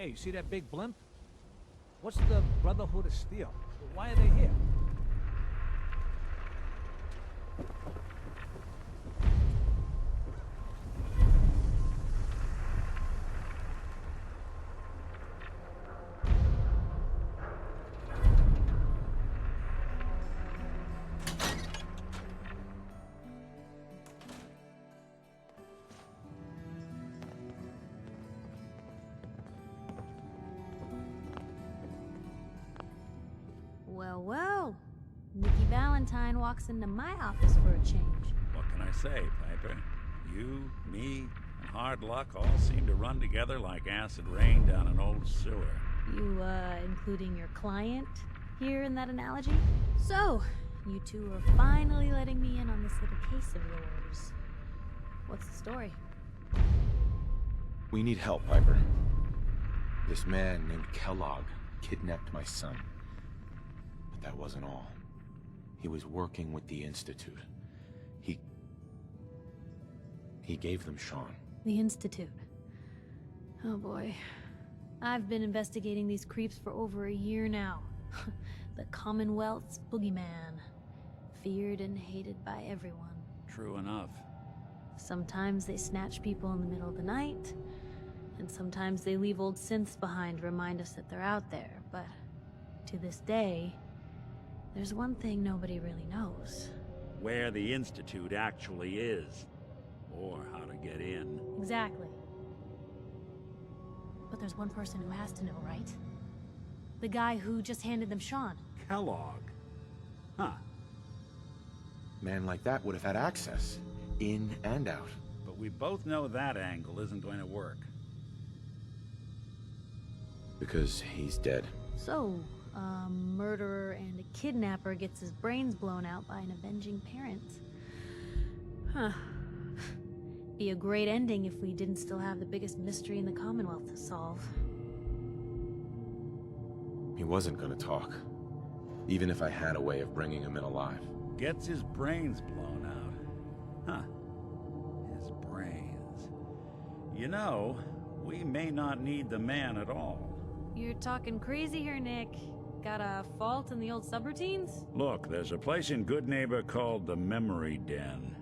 Hey, you see that big blimp? What's the Brotherhood of Steel? Why are they here? Well, well. Nikki Valentine walks into my office for a change. What can I say, Piper? You, me, and hard luck all seem to run together like acid rain down an old sewer. You, including your client here in that analogy? So, you two are finally letting me in on this little case of yours. What's the story? We need help, Piper. This man named Kellogg kidnapped my son. But that wasn't all. He was working with the Institute. He gave them Sean. The Institute. Oh boy. I've been investigating these creeps for over a year now. The Commonwealth's boogeyman. Feared and hated by everyone. True enough. Sometimes they snatch people in the middle of the night, and sometimes they leave old synths behind to remind us that they're out there, but to this day, there's one thing nobody really knows. Where the Institute actually is. Or how to get in. Exactly. But there's one person who has to know, right? The guy who just handed them Sean. Kellogg. Huh. Man like that would have had access, in and out. But we both know that angle isn't going to work. Because he's dead. So, a murderer and a kidnapper gets his brains blown out by an avenging parent. Huh. Be a great ending if we didn't still have the biggest mystery in the Commonwealth to solve. He wasn't gonna talk. Even if I had a way of bringing him in alive. Gets his brains blown out. Huh. His brains. You know, we may not need the man at all. You're talking crazy here, Nick. Got a fault in the old subroutines? Look, there's a place in Good Neighbor called the Memory Den.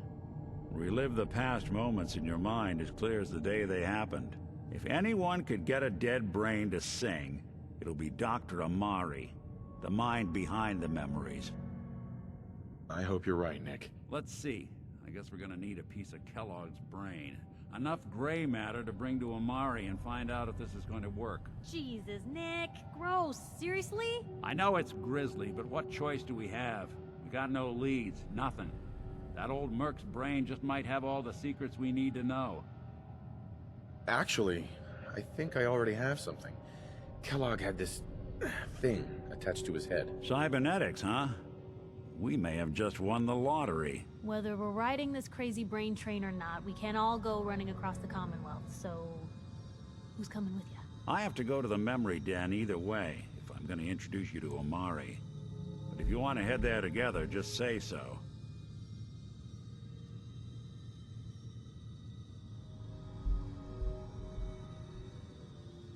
Relive the past moments in your mind as clear as the day they happened. If anyone could get a dead brain to sing, it'll be Dr. Amari, the mind behind the memories. I hope you're right, Nick. Let's see. I guess we're gonna need a piece of Kellogg's brain. Enough gray matter to bring to Amari and find out if this is going to work. Jesus, Nick. Gross. Seriously? I know it's grisly, but what choice do we have? We got no leads, nothing. That old Merc's brain just might have all the secrets we need to know. Actually, I think I already have something. Kellogg had this thing attached to his head. Cybernetics, huh? We may have just won the lottery. Whether we're riding this crazy brain train or not, we can't all go running across the Commonwealth, so... who's coming with you? I have to go to the Memory Den either way, if I'm gonna introduce you to Amari. But if you want to head there together, just say so.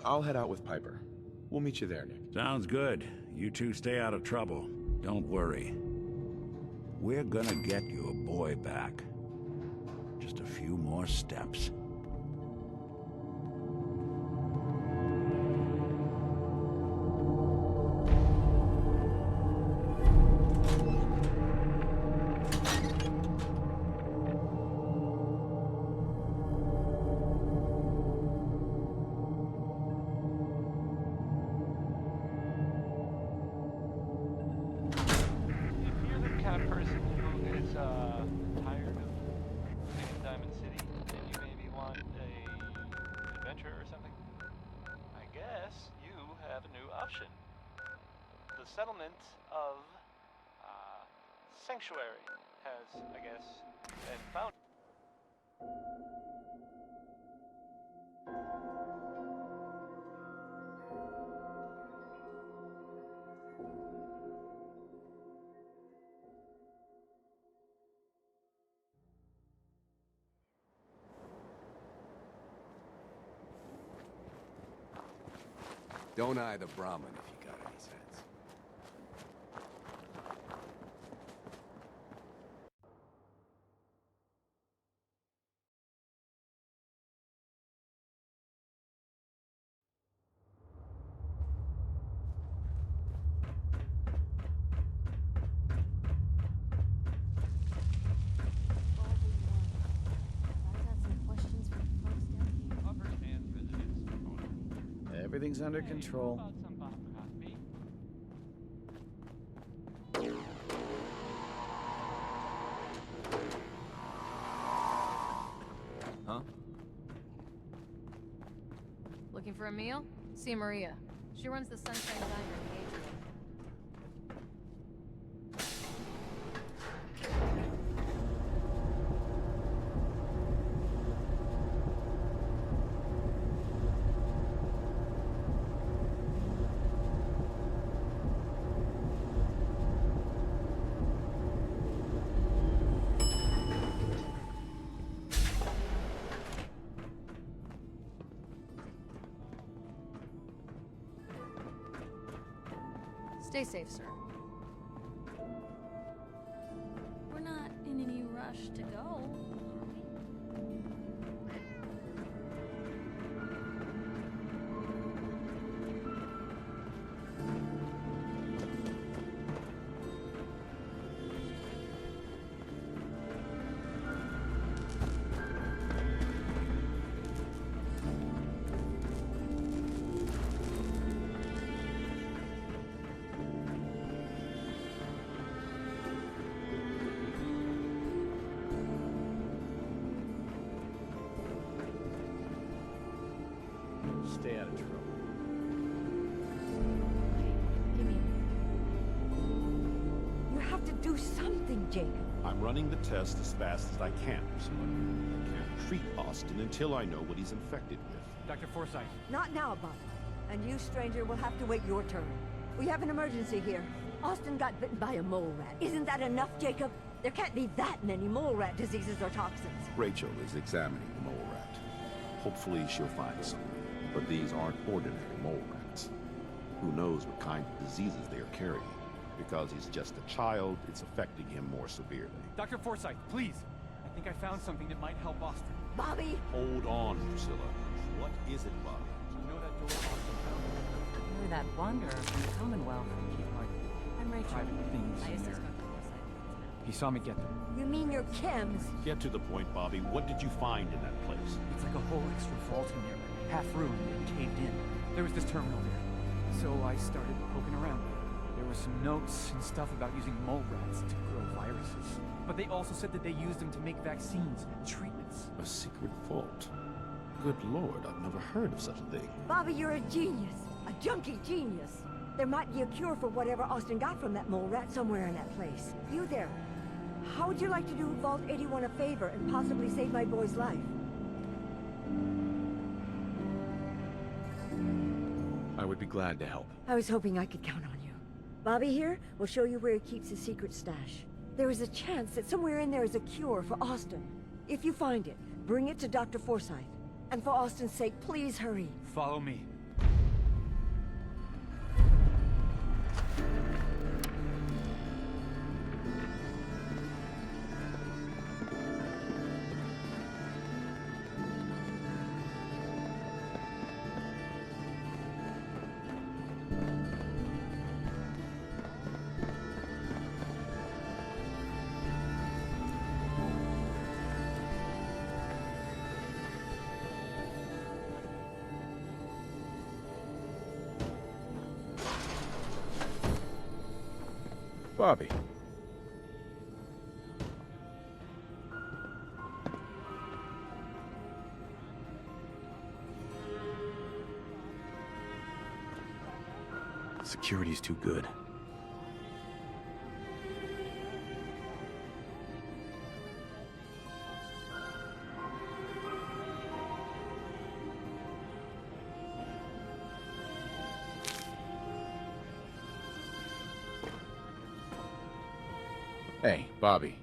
I'll head out with Piper. We'll meet you there, Nick. Sounds good. You two stay out of trouble. Don't worry. We're gonna get your boy back. Just a few more steps. The settlement of Sanctuary has, I guess, been found. Don't eye the Brahmin if you got any sense. Everything's under control. Huh? Looking for a meal? See Maria. She runs the Sunshine Diner in Gageville. Stay safe, sir. We're not in any rush to go, are we? Stay out of trouble. Give me You have to do something, Jacob. I'm running the test as fast as I can, Priscilla. I can't treat Austin until I know what he's infected with. Dr. Forsyth. Not now, Bob. And you, stranger, will have to wait your turn. We have an emergency here. Austin got bitten by a mole rat. Isn't that enough, Jacob? There can't be that many mole rat diseases or toxins. Rachel is examining the mole rat. Hopefully she'll find something. But these aren't ordinary mole rats. Who knows what kind of diseases they are carrying? Because he's just a child, it's affecting him more severely. Dr. Forsyth, please. I think I found something that might help Austin. Bobby! Hold on, Priscilla. What is it, Bobby? You know that door Austin found? You're that wanderer from the Commonwealth. Keep my I'm Rachel. private things I in assist there. Dr. Forsyth. He saw me get them. You mean your chems? Get to the point, Bobby. What did you find in that place? It's like a whole extra vault in there, half ruined and caved in. There was this terminal there. So I started poking around. There were some notes and stuff about using mole rats to grow viruses. But they also said that they used them to make vaccines and treatments. A secret vault. Good Lord, I've never heard of such a thing. Bobby, you're a genius. A junkie genius. There might be a cure for whatever Austin got from that mole rat somewhere in that place. You there. How would you like to do Vault 81 a favor and possibly save my boy's life? I would be glad to help. I was hoping I could count on you. Bobby here will show you where he keeps his secret stash. There is a chance that somewhere in there is a cure for Austin. If you find it, bring it to Dr. Forsyth. And for Austin's sake, please hurry. Follow me. Bobby. Security's too good. Hey, Bobby.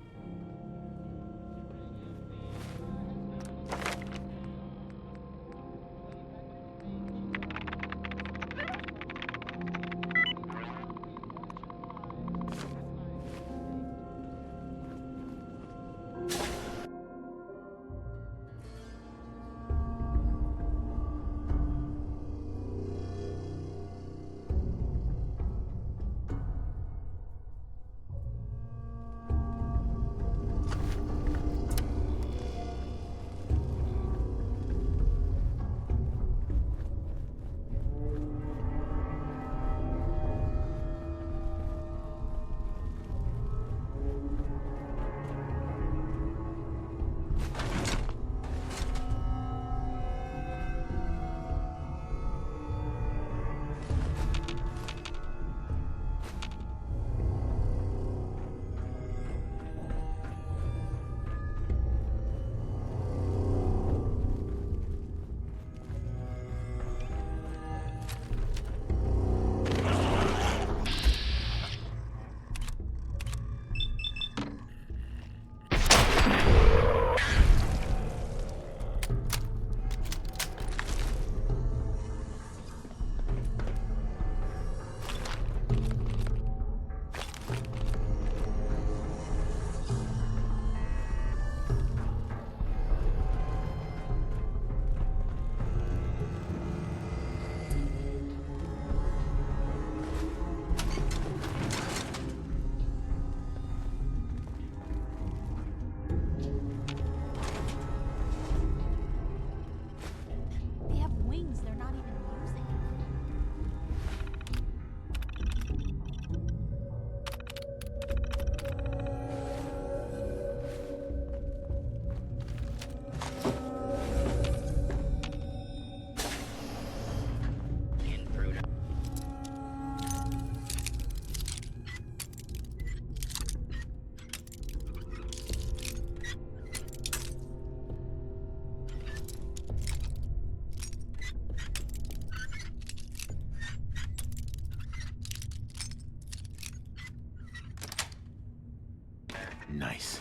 Nice.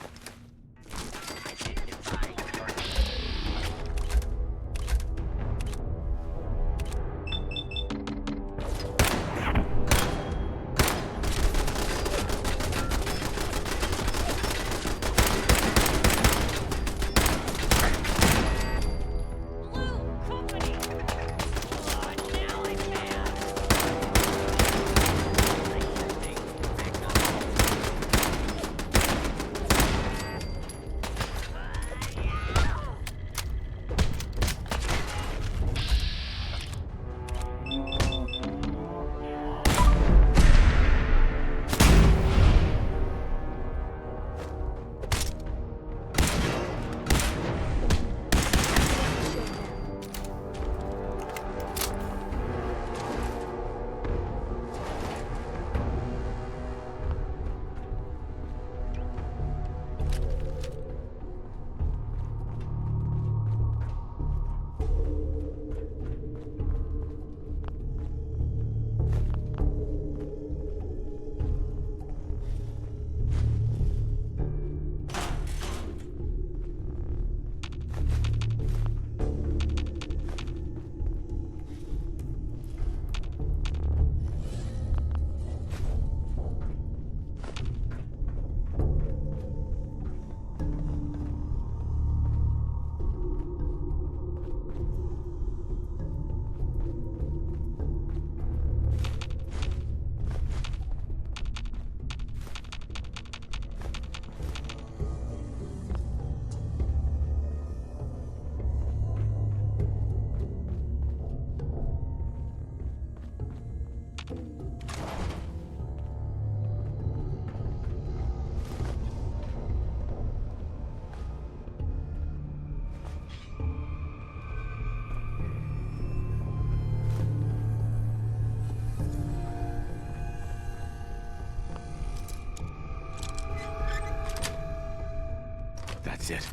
That's it.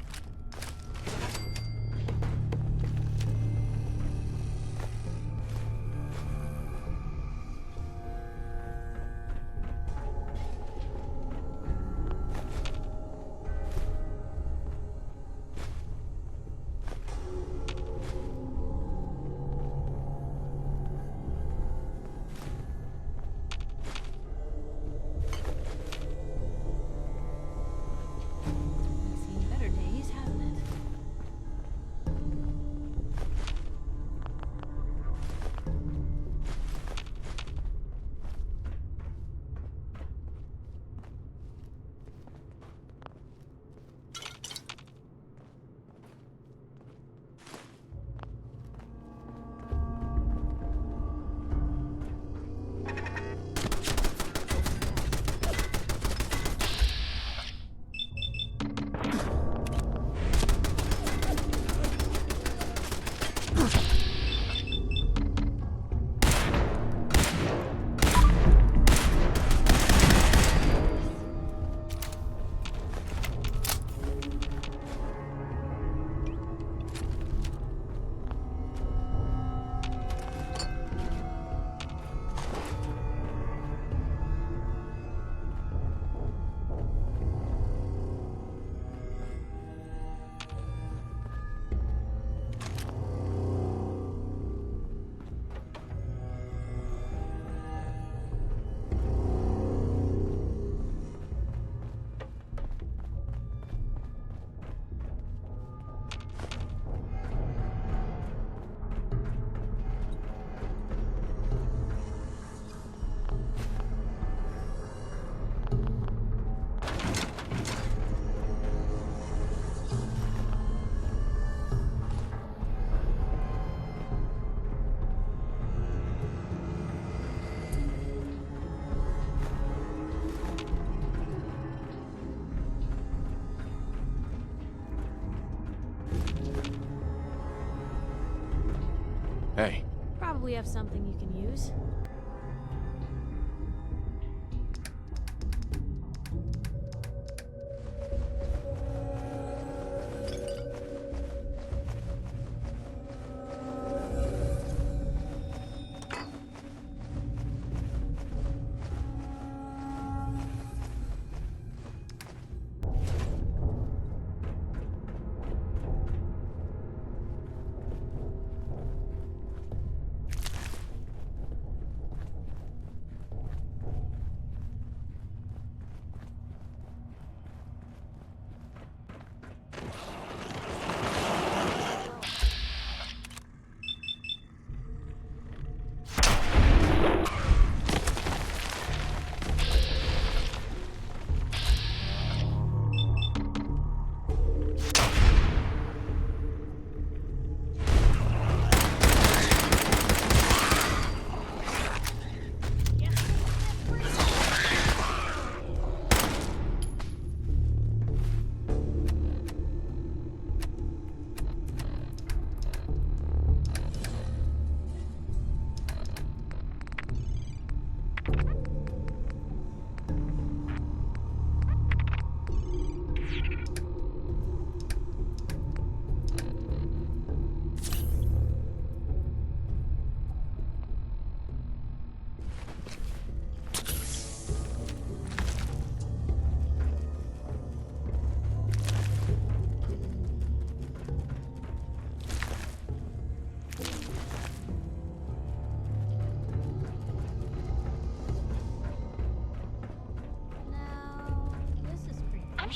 Seen better days, haven't it? Hey, Probably have something you can use.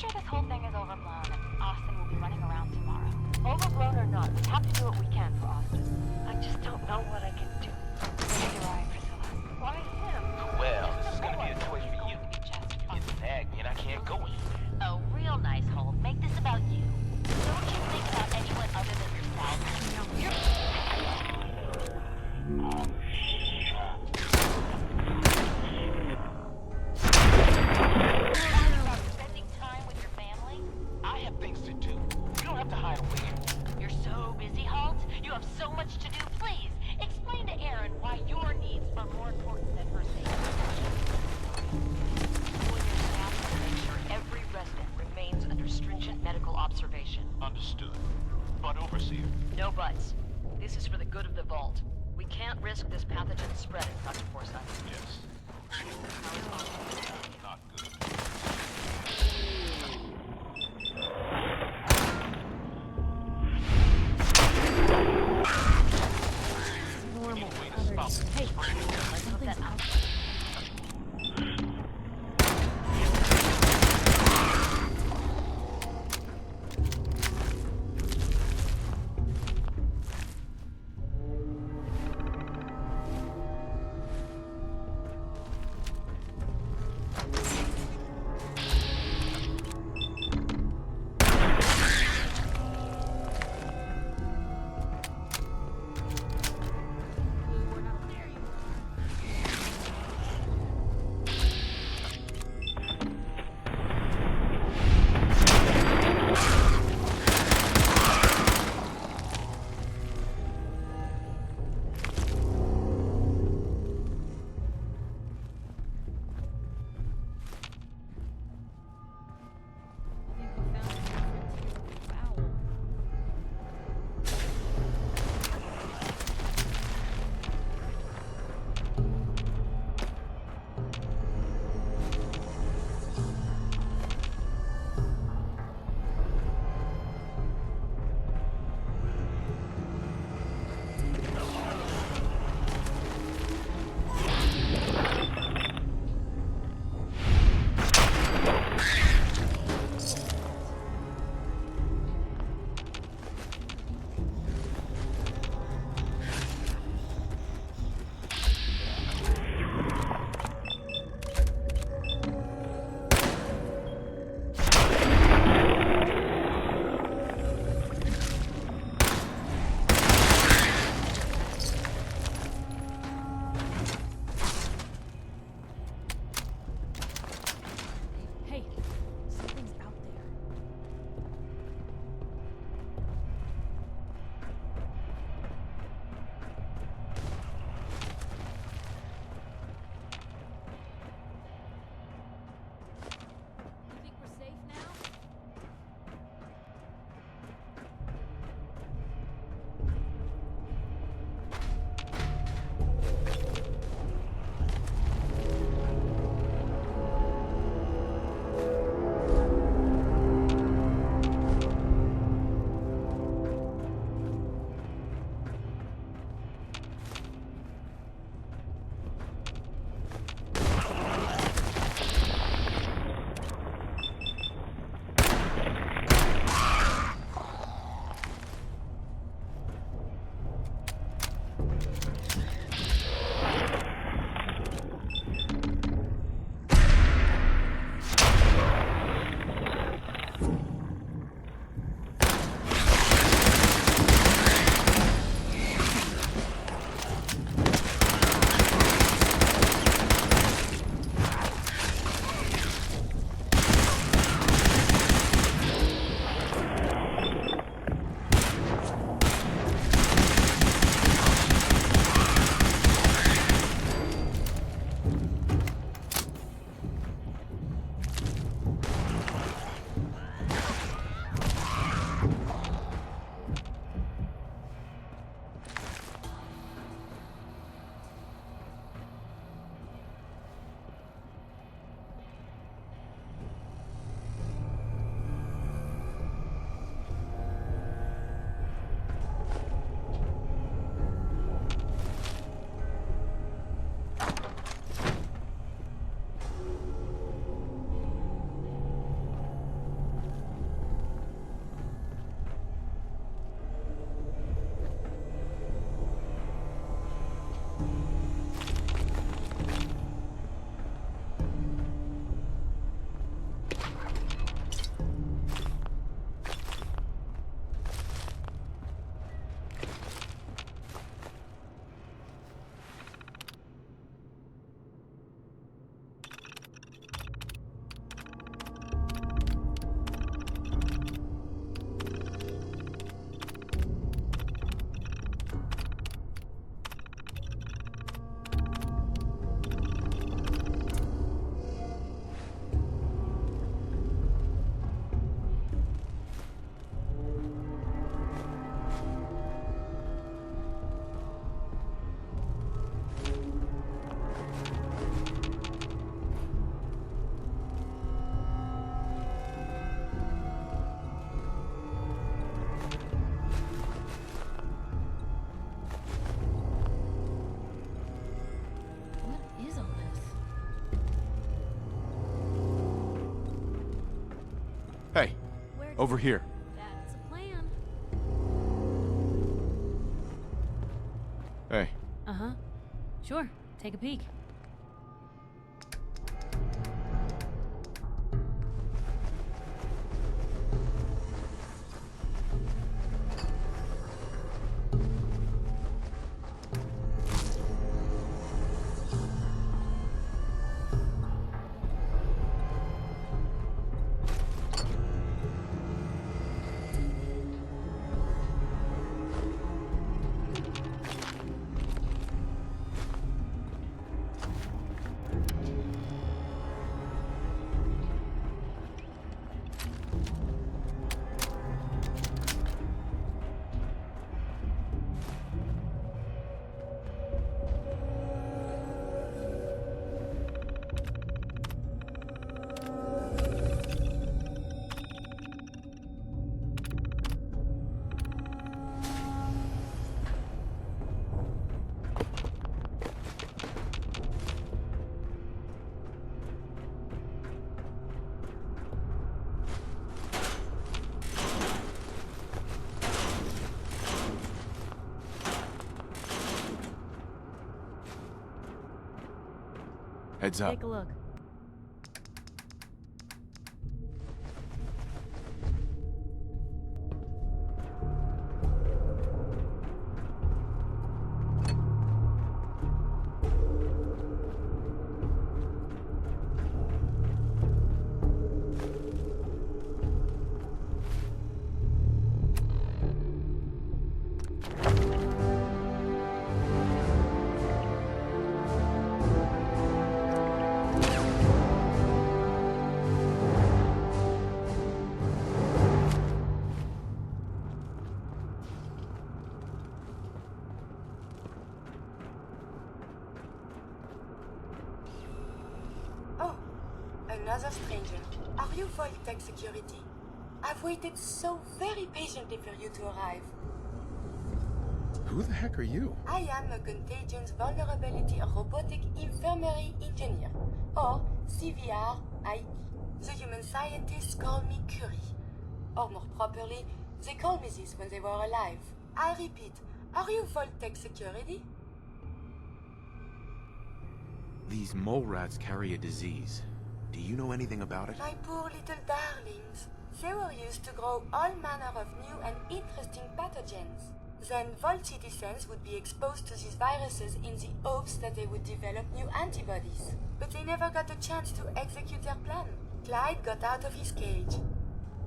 sure this whole thing is overblown and Austin will be running around tomorrow. Overblown or not, we have to do what we can for Austin. I just don't know what I can do. Neither do I, Priscilla. Why him? Well, this is gonna be a choice for you. You snagged me and I can't go anywhere. Oh, real nice, Holt. Make this about you. Don't you think about anyone other than yourself? Spending time with your family? I have things to do. You don't have to hide away. You're so busy, Holt. You have so much to do. Please, explain to Erin why your needs are more important than her safety. You and your staff will make sure every resident remains under stringent medical observation. Understood. But Overseer. No buts. This is for the good of the Vault. We can't risk this pathogen spreading, Dr. Forsyth. Yes. Not good. Normal. Way to stop Others. Hey, Let's hope that out. Over here. That's a plan. Hey. Uh-huh. Sure. Take a peek. Heads up. Take a look. Another stranger. Are you Voltec security? I've waited so very patiently for you to arrive. Who the heck are you? I am a Contagions Vulnerability Robotic Infirmary Engineer, or CVR-IE. The human scientists call me Curie. Or more properly, they called me this when they were alive. I repeat, are you Voltec security? These mole rats carry a disease. Do you know anything about it? My poor little darlings. They were used to grow all manner of new and interesting pathogens. Then Volt citizens would be exposed to these viruses in the hopes that they would develop new antibodies. But they never got a chance to execute their plan. Clyde got out of his cage.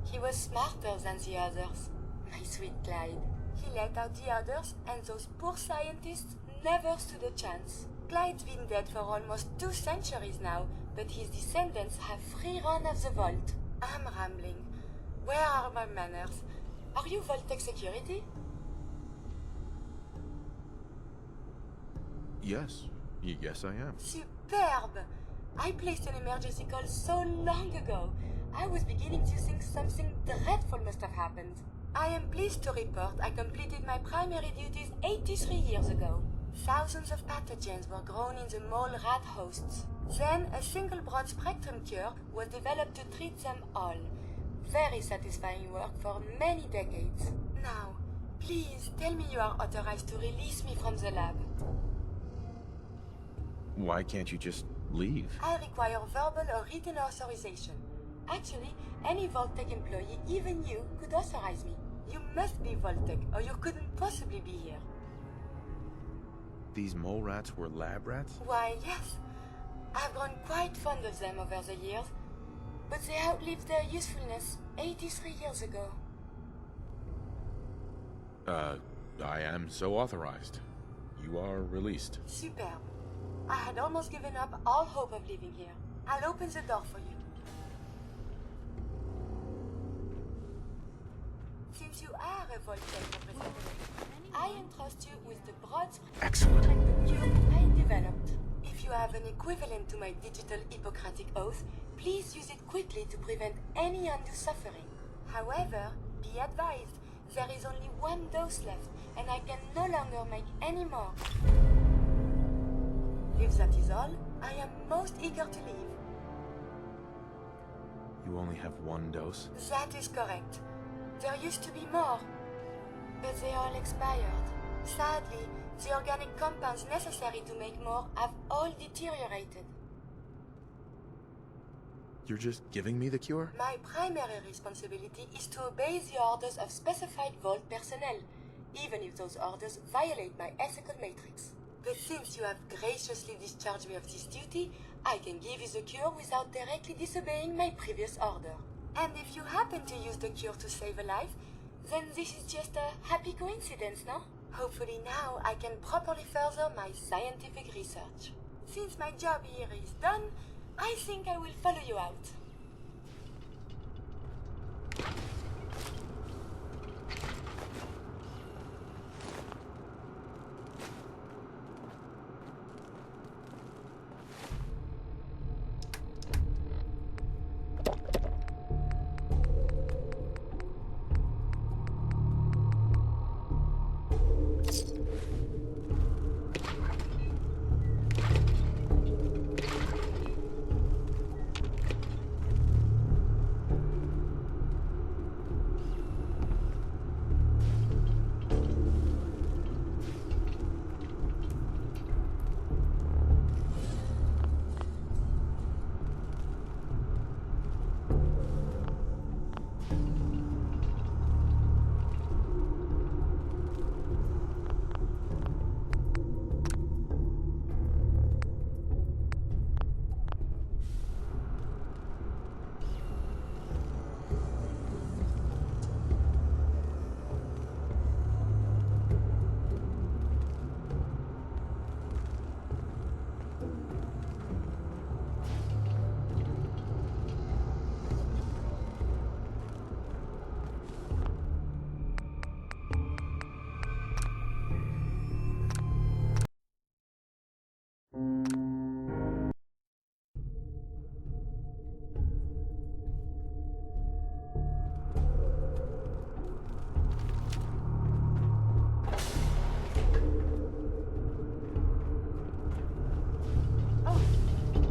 He was smarter than the others. My sweet Clyde. He let out the others, and those poor scientists never stood a chance. Clyde's been dead for almost 2 centuries now, but his descendants have free run of the vault. I'm rambling. Where are my manners? Are you Voltec security? Yes. Yes, I am. Superb! I placed an emergency call so long ago. I was beginning to think something dreadful must have happened. I am pleased to report I completed my primary duties 83 years ago. Thousands of pathogens were grown in the mole rat hosts. Then a single broad-spectrum cure was developed to treat them all. Very satisfying work for many decades. Now, please tell me you are authorized to release me from the lab. Why can't you just leave? I require verbal or written authorization. Actually, any Voltec employee, even you, could authorize me. You must be Voltec, or you couldn't possibly be here. These mole rats were lab rats? Why, yes. I've grown quite fond of them over the years, but they outlived their usefulness 83 years ago. I am so authorized. You are released. Superb. I had almost given up all hope of living here. I'll open the door for you. Since you are a Voltec representative, I entrust you with the broad Excellent. the cure I developed. If you have an equivalent to my digital Hippocratic oath, please use it quickly to prevent any undue suffering. However, be advised, there is only 1 dose left, and I can no longer make any more. If that is all, I am most eager to leave. You only have one dose? That is correct. There used to be more, but they all expired. Sadly, the organic compounds necessary to make more have all deteriorated. You're just giving me the cure? My primary responsibility is to obey the orders of specified Vault personnel, even if those orders violate my ethical matrix. But since you have graciously discharged me of this duty, I can give you the cure without directly disobeying my previous order. And if you happen to use the cure to save a life, then this is just a happy coincidence, no? Hopefully now I can properly further my scientific research. Since my job here is done, I think I will follow you out.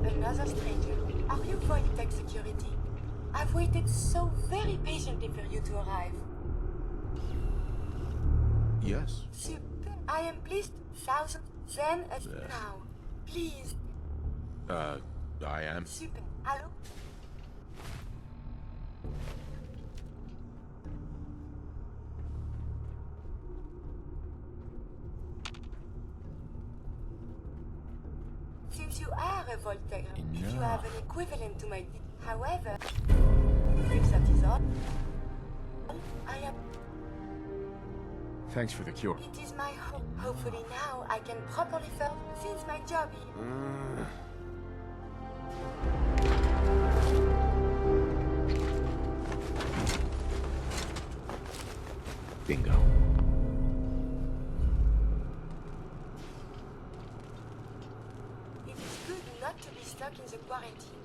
Another stranger. Are you Void Security? I've waited so very patiently for you to arrive. Yes. Super. I am pleased. Thousand. Then now. Please. I am. Super. Hello? Since you are a Voltaire, if you have an equivalent to my... However, if that is all, I am... Thanks for the cure. It is my hope. Hopefully now I can properly further since my job here. Bingo. It is good not to be stuck in the quarantine.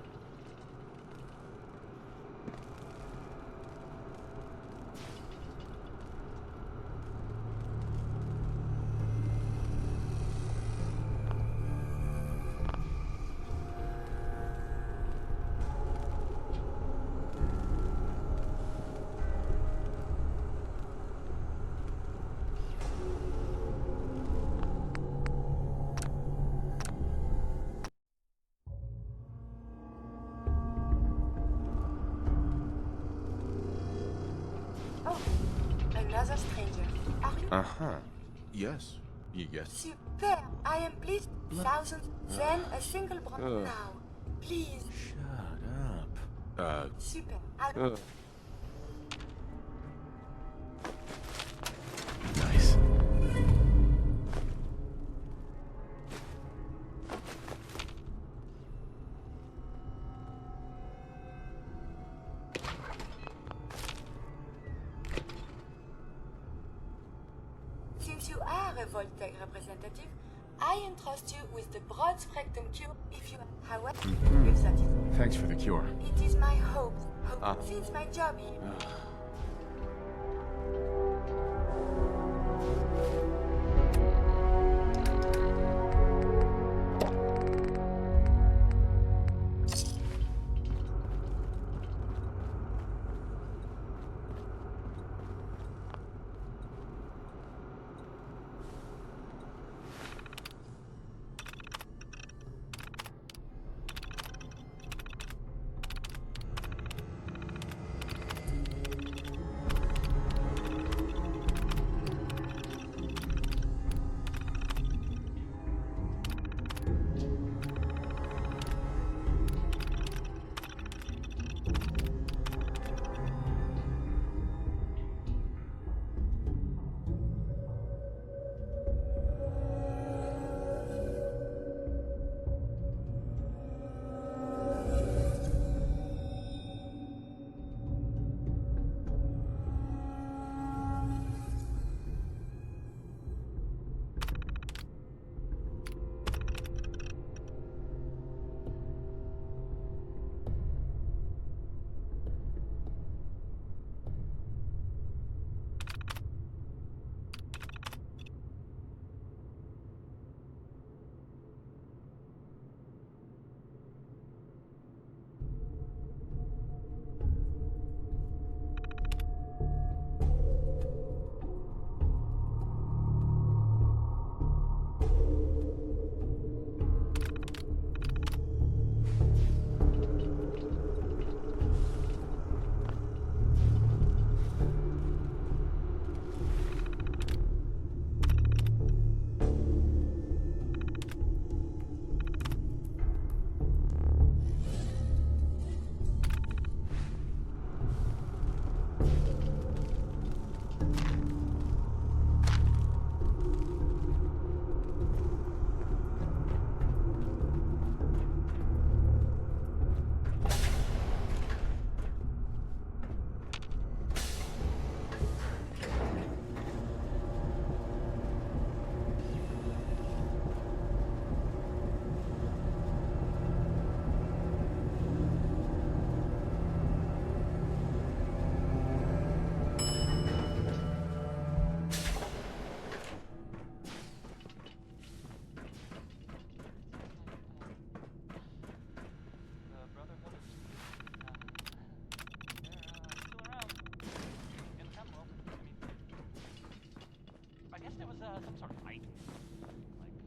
Oh, another stranger. Are you? Uh-huh. Yes. Yes. Super. I am pleased. Thousands. Then a single now. Please. Shut up. Super. Hello? Nice. Since you are a Voltaire representative, I entrust you with the broad spectrum cure if you... However, if that is... Thanks for the cure. It is my hope. Since my job here...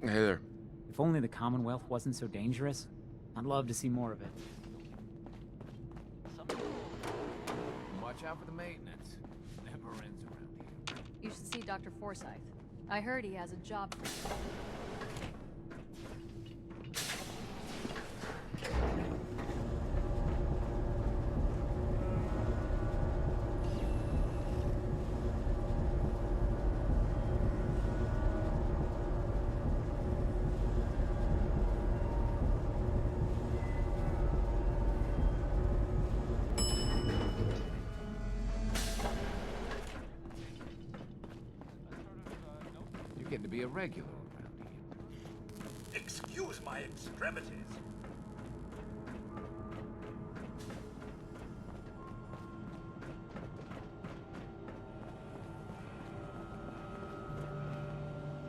Hey there. If only the Commonwealth wasn't so dangerous, I'd love to see more of it. Watch out for the maintenance. Never ends around here. You should see Dr. Forsyth. I heard he has a job for you. You're getting to be a regular around here. Excuse my extremities.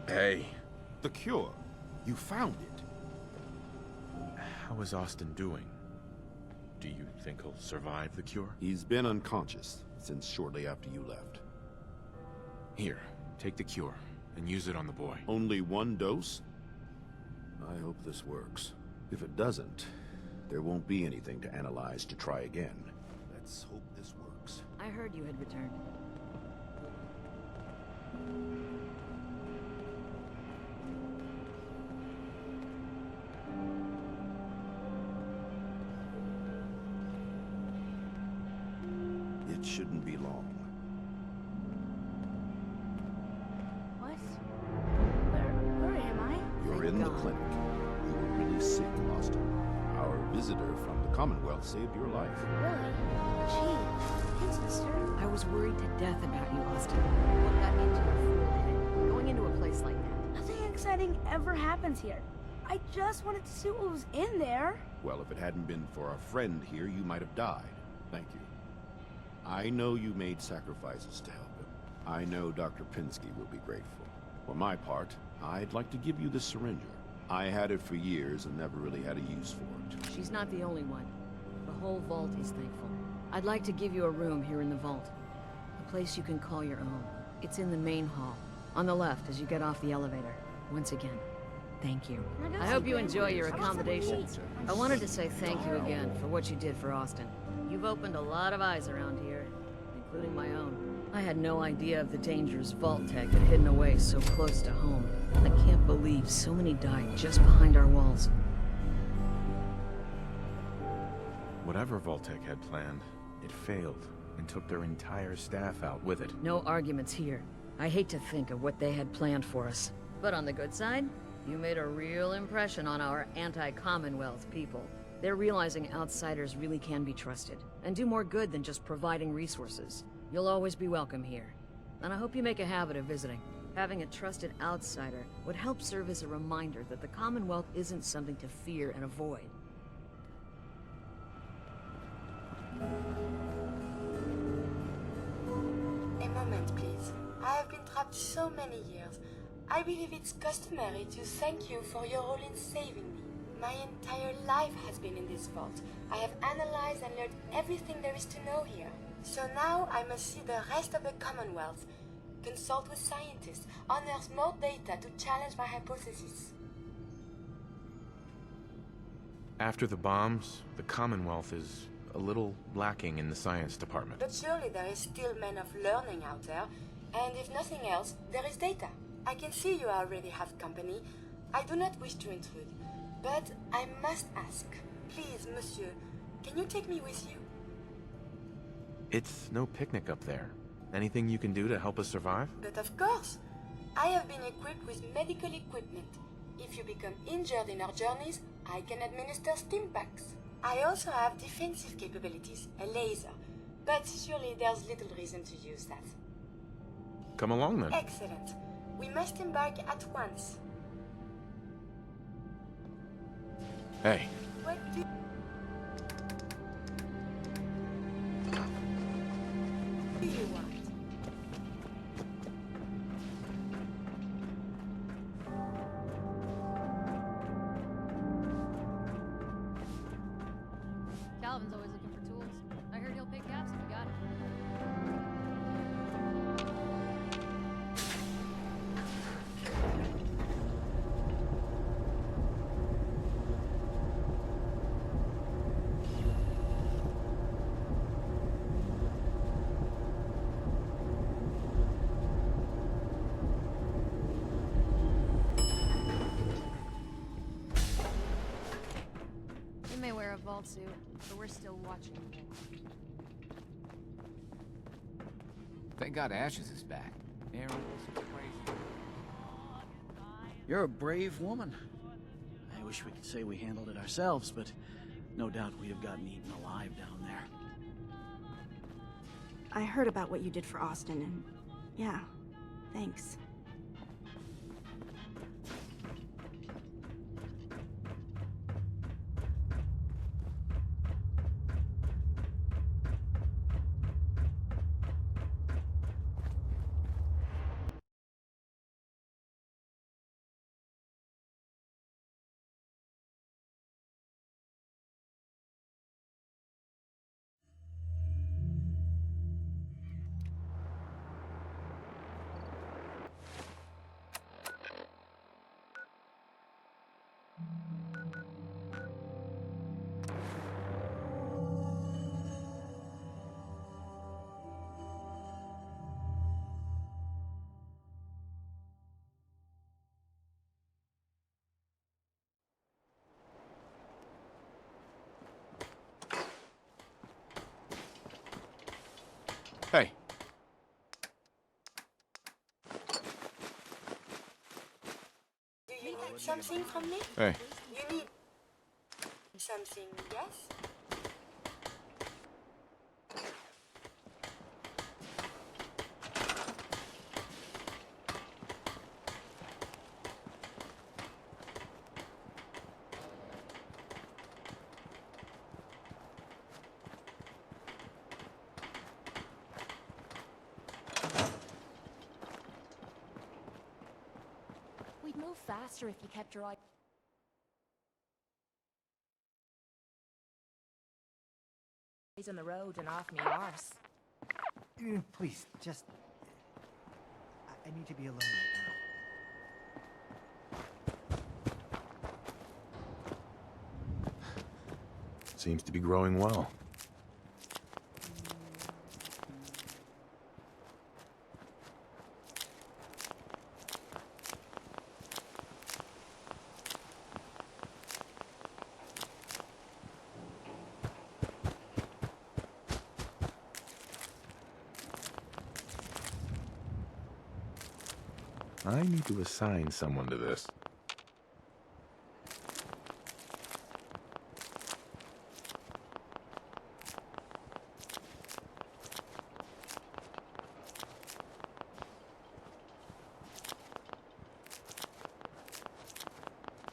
Hey. The cure. You found it. How is Austin doing? Do you think he'll survive the cure? He's been unconscious since shortly after you left. Here, take the cure and use it on the boy. Only one dose? I hope this works. If it doesn't, there won't be anything to analyze to try again. Let's hope this works. I heard you had returned. It shouldn't be long. What? Where am I? You're Thank in the God. clinic. You were really sick, Austin. Our visitor from the Commonwealth saved your life. Really? Gee, thanks, mister. I was worried to death about you, Austin. What got me into a fool head? Going into a place like that. Nothing exciting ever happens here. I just wanted to see what was in there. Well, if it hadn't been for our friend here, you might have died. Thank you. I know you made sacrifices to help him. I know Dr. Pinsky will be grateful. For my part, I'd like to give you this syringer. I had it for years and never really had a use for it. She's not the only one. The whole vault is thankful. I'd like to give you a room here in the vault. A place you can call your own. It's in the main hall. On the left as you get off the elevator. Once again, thank you. I hope you enjoy your accommodations. I wanted to say thank you again for what you did for Austin. You've opened a lot of eyes around here, including my own. I had no idea of the dangers Vault Tech had hidden away so close to home. I can't believe so many died just behind our walls. Whatever Vault-Tec had planned, it failed and took their entire staff out with it. No arguments here. I hate to think of what they had planned for us. But on the good side, you made a real impression on our anti-Commonwealth people. They're realizing outsiders really can be trusted, and do more good than just providing resources. You'll always be welcome here. And I hope you make a habit of visiting. Having a trusted outsider would help serve as a reminder that the Commonwealth isn't something to fear and avoid. A moment, please. I have been trapped so many years. I believe it's customary to thank you for your role in saving me. My entire life has been in this vault. I have analyzed and learned everything there is to know here. So now I must see the rest of the Commonwealth, consult with scientists, unearth more data to challenge my hypothesis. After the bombs, the Commonwealth is a little lacking in the science department. But surely there is still men of learning out there, and if nothing else, there is data. I can see you already have company. I do not wish to intrude, but I must ask. Please, monsieur, can you take me with you? It's no picnic up there. Anything you can do to help us survive? But of course! I have been equipped with medical equipment. If you become injured in our journeys, I can administer stim packs. I also have defensive capabilities, a laser. But surely there's little reason to use that. Come along then. Excellent. We must embark at once. Hey. What do you want? Calvin's always looking for tools. I heard he'll pick gaps if you got it. wear a vault suit, but we're still watching things. Thank God Ashes is back. Aaron was crazy. You're a brave woman. I wish we could say we handled it ourselves, but no doubt we'd have gotten eaten alive down there. I heard about what you did for Austin, and yeah, thanks. Hey. Do you need something from me? Hey. You need something, yes? We'd move faster if you kept your eye on the road and off me arse. Please, just... I need to be alone right Seems to be growing well. I need to assign someone to this.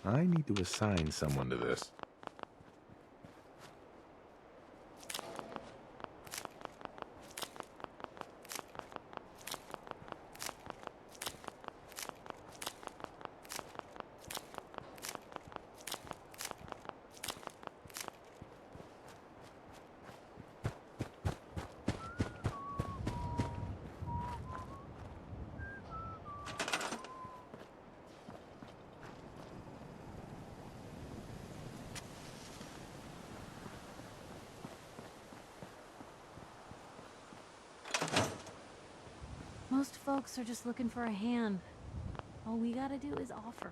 I need to assign someone to this. Most folks are just looking for a hand. All we gotta do is offer.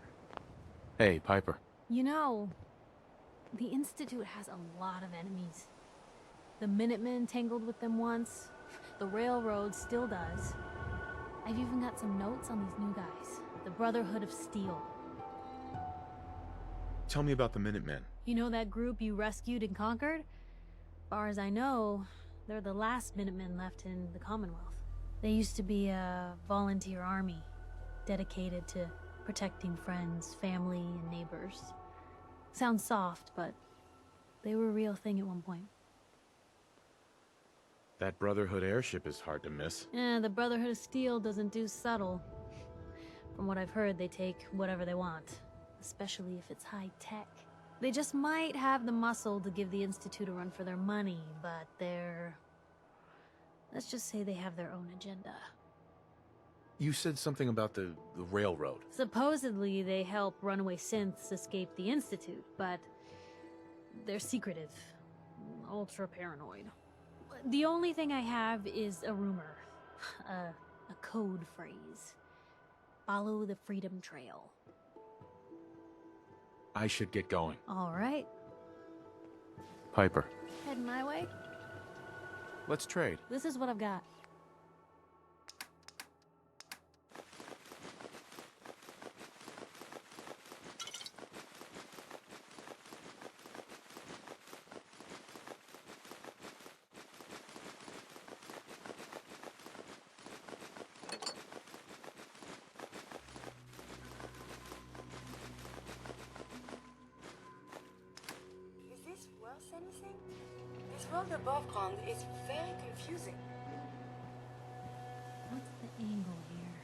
Hey, Piper. You know, the Institute has a lot of enemies. The Minutemen tangled with them once. The Railroad still does. I've even got some notes on these new guys. The Brotherhood of Steel. Tell me about the Minutemen. You know that group you rescued and conquered? Far as I know, they're the last Minutemen left in the Commonwealth. They used to be a volunteer army, dedicated to protecting friends, family, and neighbors. Sounds soft, but they were a real thing at one point. That Brotherhood airship is hard to miss. The Brotherhood of Steel doesn't do subtle. From what I've heard, they take whatever they want, especially if it's high tech. They just might have the muscle to give the Institute a run for their money, but they're... let's just say they have their own agenda. You said something about the railroad. Supposedly, they help runaway synths escape the Institute, but they're secretive, ultra paranoid. The only thing I have is a rumor, a code phrase. Follow the Freedom Trail. I should get going. All right. Piper, Heading my way? let's trade. This is what I've got. Is this worth anything? This world above ground is very confusing. What's the angle here?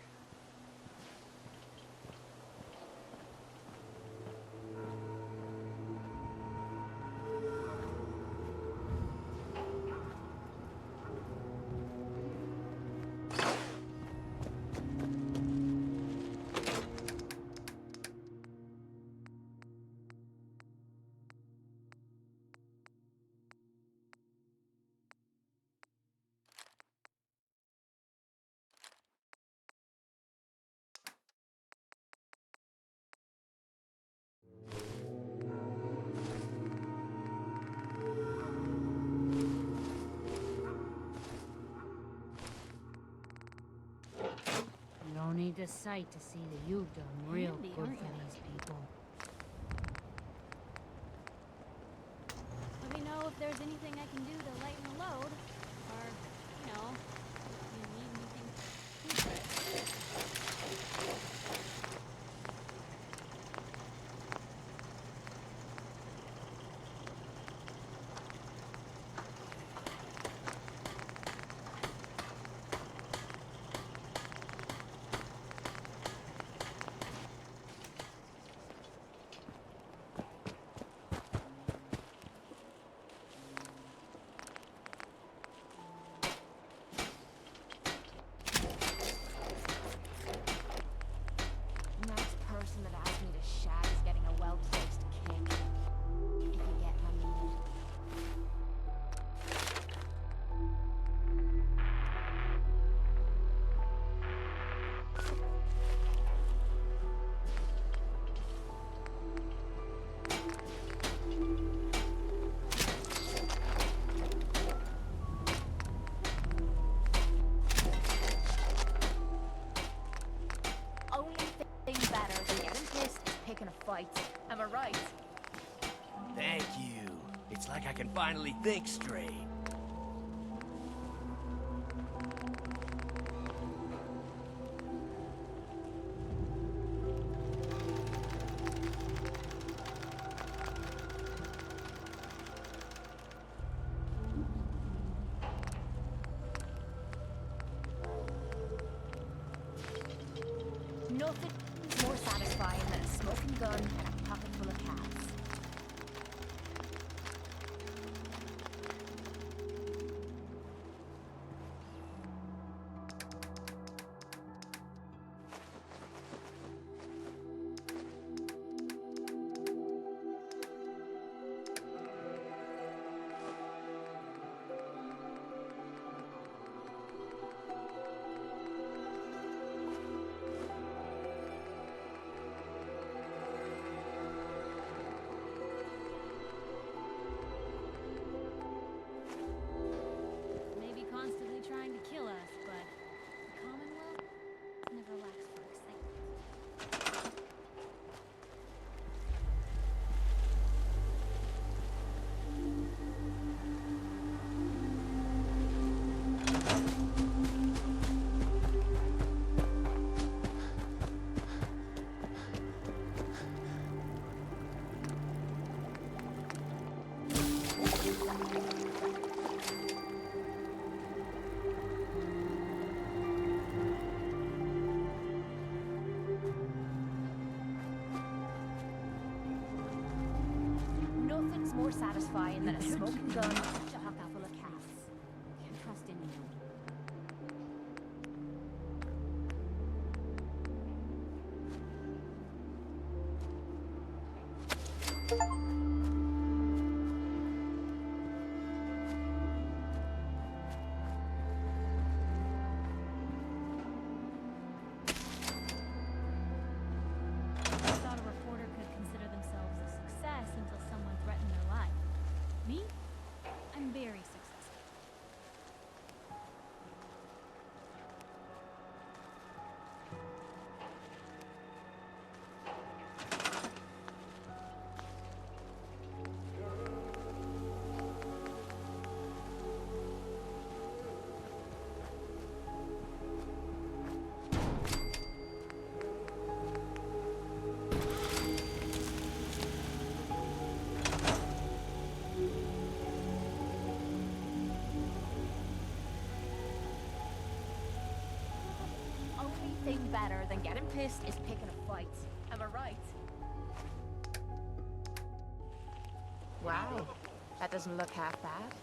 You don't need a sight to see that you've done real Handy, good aren't for ya? these people. Let me know if there's anything I can do to lighten the load. Or, you know, if you need anything. The next person that asks me to shag is getting a well-placed kick. If you get my meaning. Only thing better than getting pissed is picking a fight. Am I right? Thank you. It's like I can finally think straight. Nothing's more satisfying than a smoking gun and a pocket full of cats. Maybe constantly trying to kill us, but the Commonwealth never lacks for excitement. Nothing's more satisfying than a smoking gun and a pocket full of cats. Can't trust anyone. I thought a reporter could consider themselves a success until someone threatened their life. Me? than getting pissed is picking a fight. Am I right? Wow, that doesn't look half bad.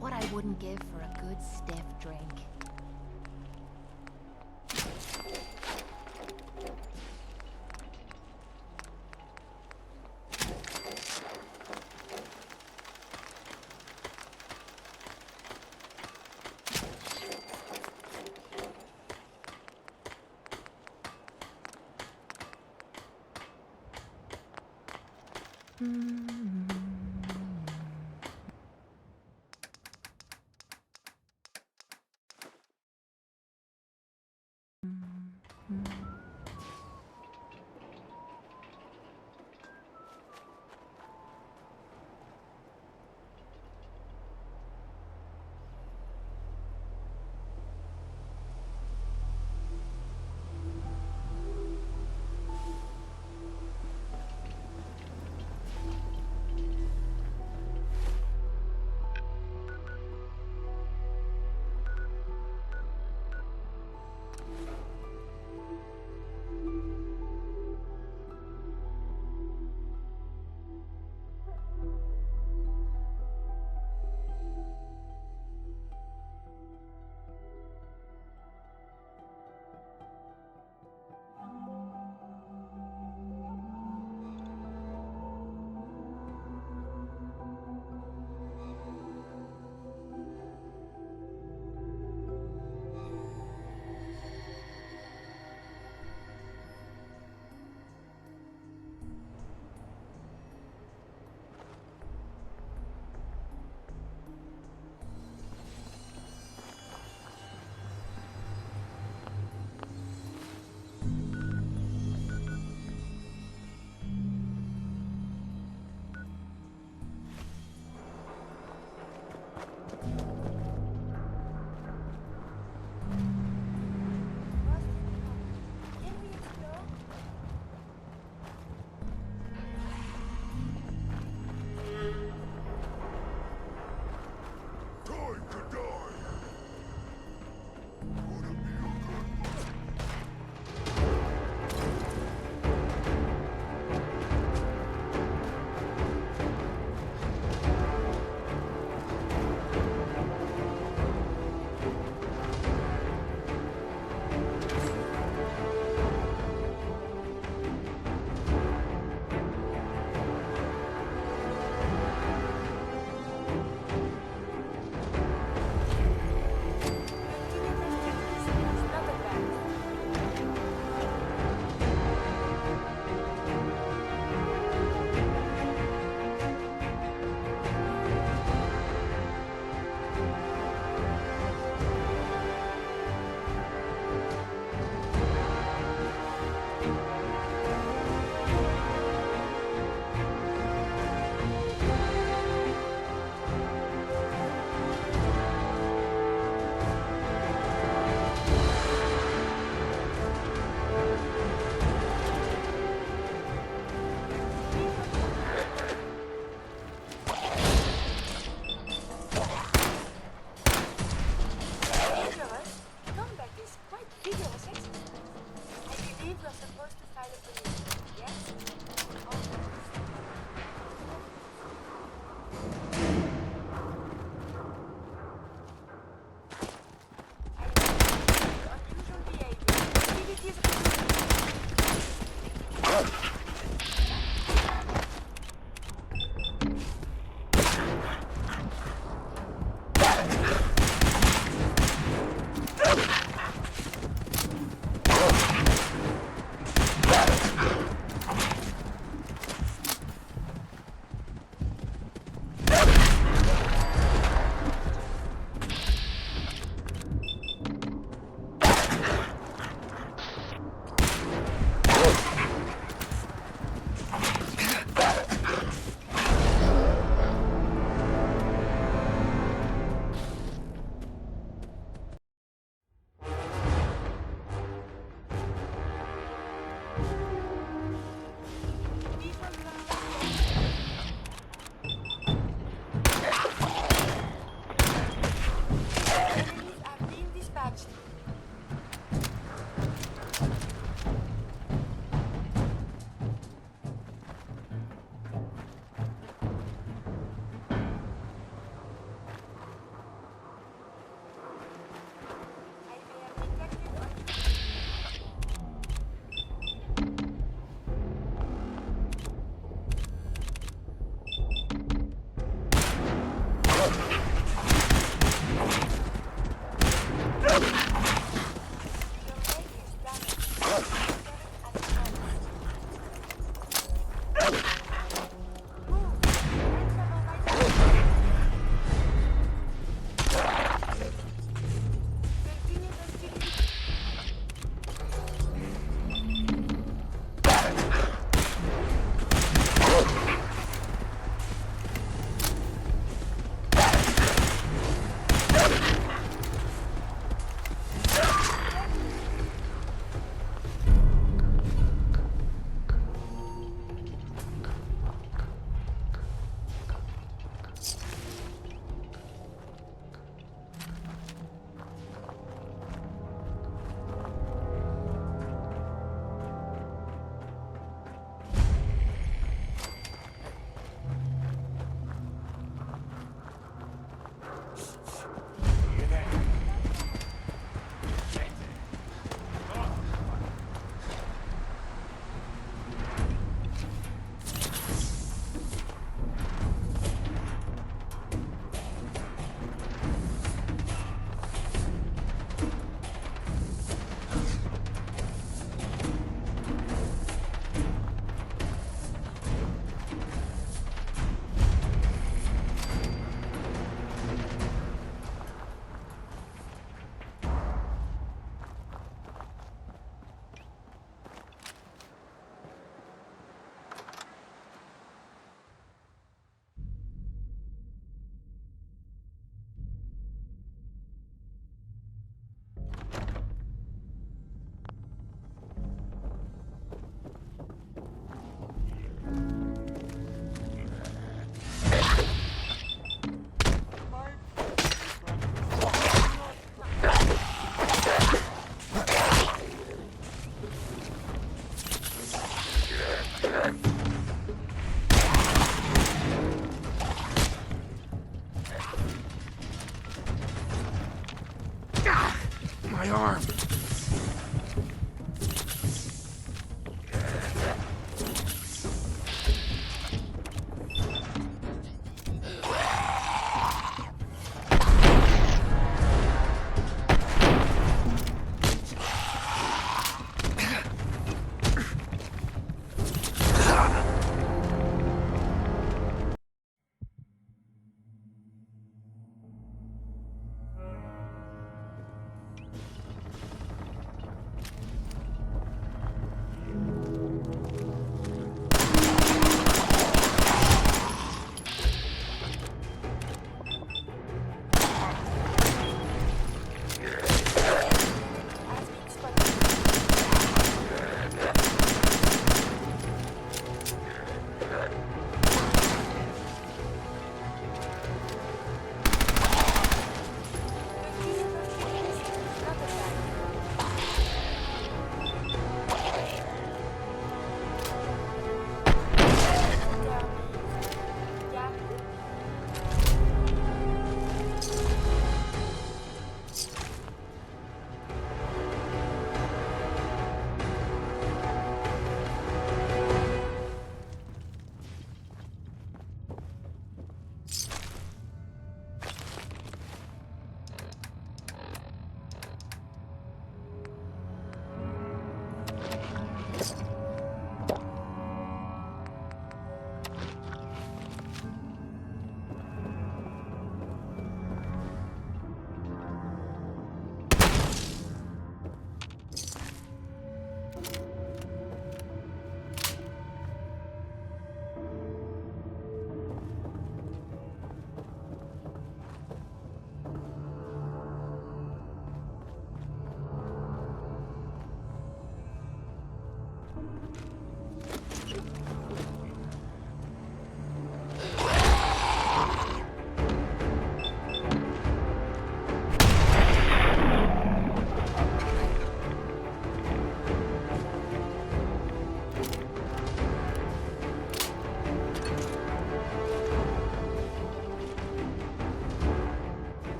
What I wouldn't give for a good stiff drink.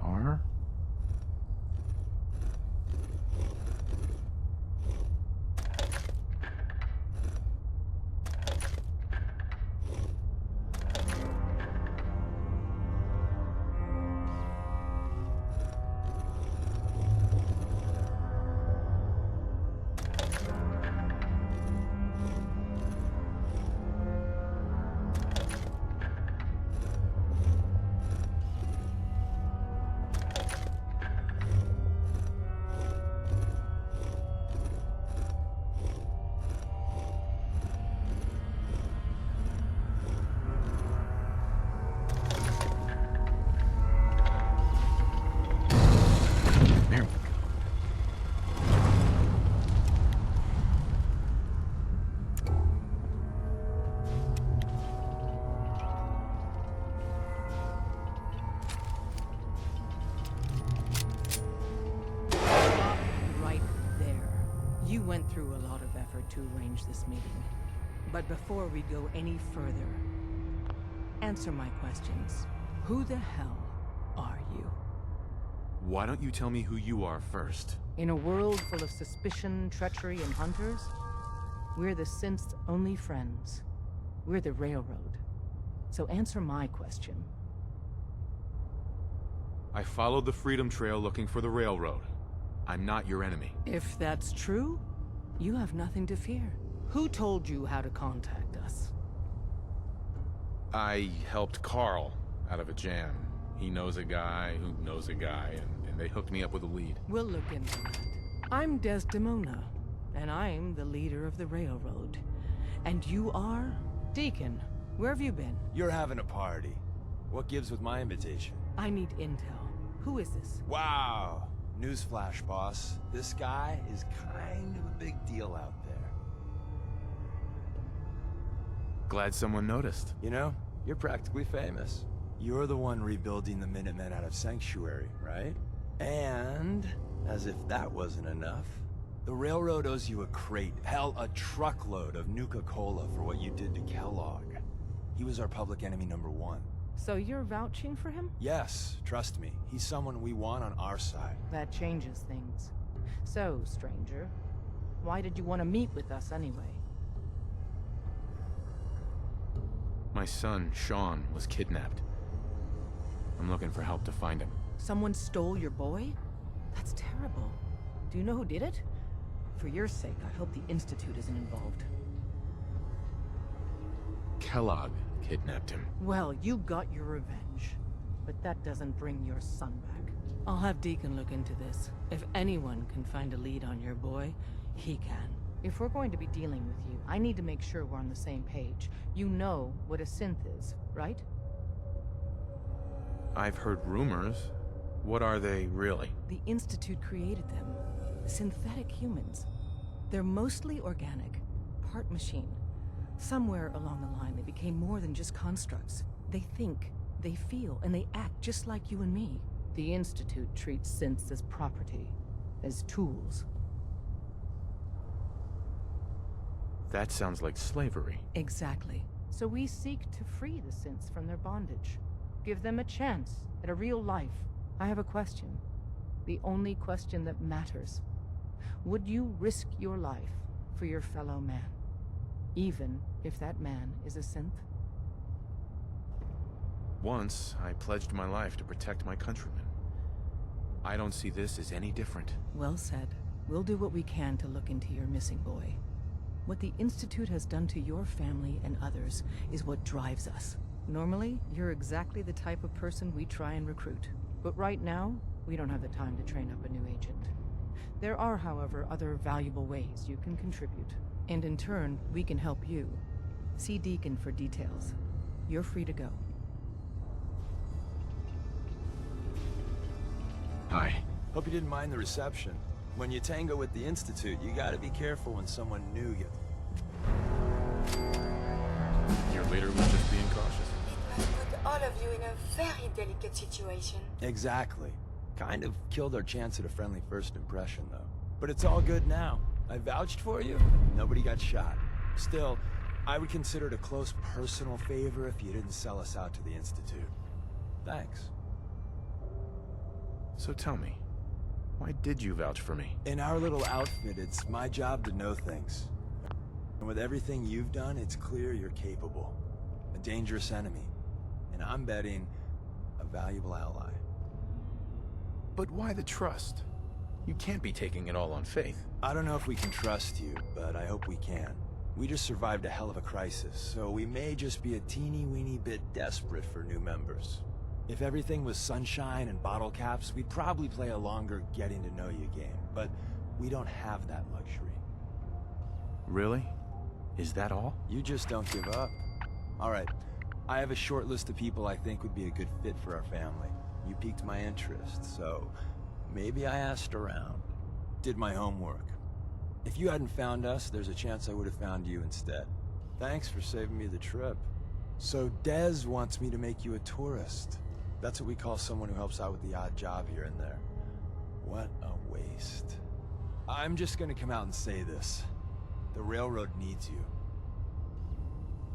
are? You went through a lot of effort to arrange this meeting. But before we go any further, answer my questions. Who the hell are you? Why don't you tell me who you are first? In a world full of suspicion, treachery, and hunters, we're the synth's only friends. We're the Railroad. So answer my question. I followed the Freedom Trail looking for the Railroad. I'm not your enemy. If that's true, you have nothing to fear. Who told you how to contact us? I helped Carl out of a jam. He knows a guy who knows a guy, and they hooked me up with a lead. We'll look into that. I'm Desdemona, and I'm the leader of the Railroad. And you are? Deacon, where have you been? You're having a party. What gives with my invitation? I need intel. Who is this? Wow. Newsflash, boss. This guy is kind of a big deal out there. Glad someone noticed. You know, you're practically famous. You're the one rebuilding the Minutemen out of Sanctuary, right? And, as if that wasn't enough, the Railroad owes you a crate, hell, a truckload of Nuka-Cola for what you did to Kellogg. He was our public enemy #1. So you're vouching for him? Yes, trust me. He's someone we want on our side. That changes things. So, stranger, why did you want to meet with us anyway? My son, Sean, was kidnapped. I'm looking for help to find him. Someone stole your boy? That's terrible. Do you know who did it? For your sake, I hope the Institute isn't involved. Kellogg kidnapped him. Well, you got your revenge. But that doesn't bring your son back. I'll have Deacon look into this. If anyone can find a lead on your boy, he can. If we're going to be dealing with you, I need to make sure we're on the same page. You know what a synth is, right? I've heard rumors. What are they, really? The Institute created them. Synthetic humans. They're mostly organic, part machine. Somewhere along the line, they became more than just constructs. They think, they feel, and they act just like you and me. The Institute treats synths as property, as tools. That sounds like slavery. Exactly. So we seek to free the synths from their bondage. Give them a chance at a real life. I have a question. The only question that matters. Would you risk your life for your fellow man? Even if that man is a synth? Once, I pledged my life to protect my countrymen. I don't see this as any different. Well said. We'll do what we can to look into your missing boy. What the Institute has done to your family and others is what drives us. Normally, you're exactly the type of person we try and recruit. But right now, we don't have the time to train up a new agent. There are, however, other valuable ways you can contribute. And in turn, we can help you. See Deacon for details. You're free to go. Hi. Hope you didn't mind the reception. When you tango with the Institute, you gotta be careful when someone new gets... Your leader was just being cautious. It must put all of you in a very delicate situation. Exactly. Kind of killed our chance at a friendly first impression, though. But it's all good now. I vouched for you. Nobody got shot. Still, I would consider it a close personal favor if you didn't sell us out to the Institute. Thanks. So tell me, why did you vouch for me? In our little outfit, it's my job to know things. And with everything you've done, it's clear you're capable. A dangerous enemy. And I'm betting a valuable ally. But why the trust? You can't be taking it all on faith. I don't know if we can trust you, but I hope we can. We just survived a hell of a crisis, so we may just be a teeny-weeny bit desperate for new members. If everything was sunshine and bottle caps, we'd probably play a longer getting-to-know-you game, but we don't have that luxury. Really? Is that all? You just don't give up. Alright, I have a short list of people I think would be a good fit for our family. You piqued my interest, so maybe I asked around. Did my homework. If you hadn't found us, there's a chance I would have found you instead. Thanks for saving me the trip. So Dez wants me to make you a tourist. That's what we call someone who helps out with the odd job here and there. What a waste. I'm just gonna come out and say this. The railroad needs you.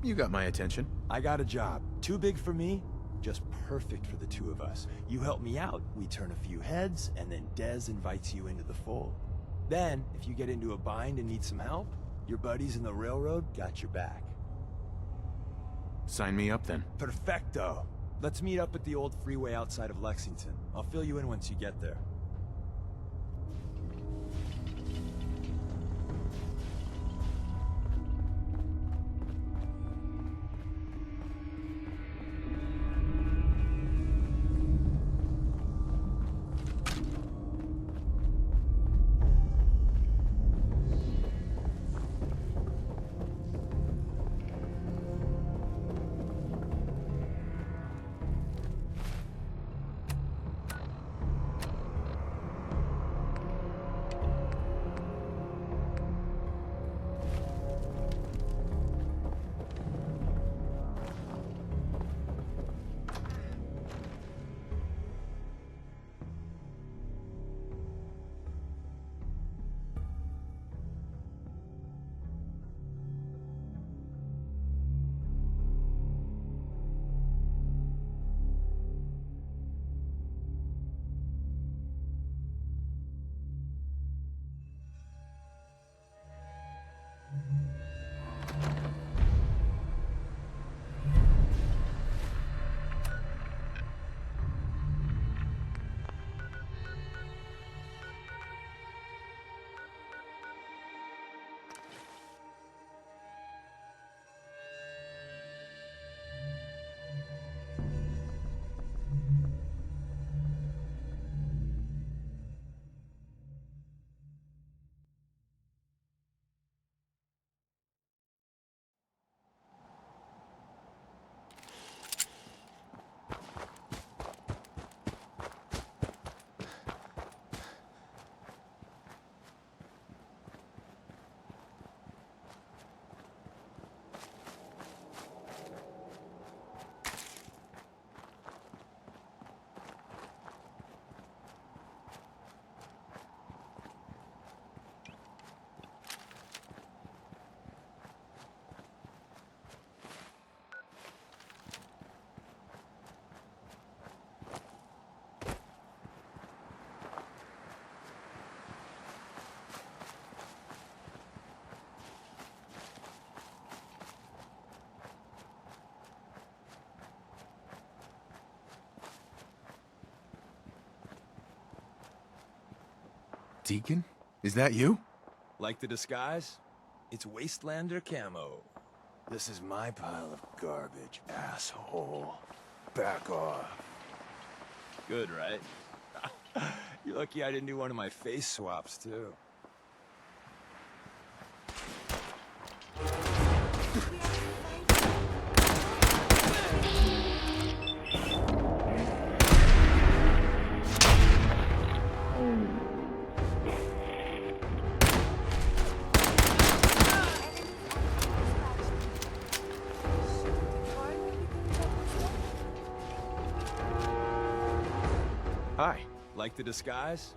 You got my attention. I got a job. Too big for me, just perfect for the two of us. You help me out, we turn a few heads, and then Dez invites you into the fold. Then, if you get into a bind and need some help, your buddies in the railroad got your back. Sign me up then. Perfecto. Let's meet up at the old freeway outside of Lexington. I'll fill you in once you get there. Deacon? Is that you? Like the disguise? It's Wastelander camo. This is my pile of garbage, asshole. Back off. Good, right? You're lucky I didn't do one of my face swaps, too. Hi. Like the disguise?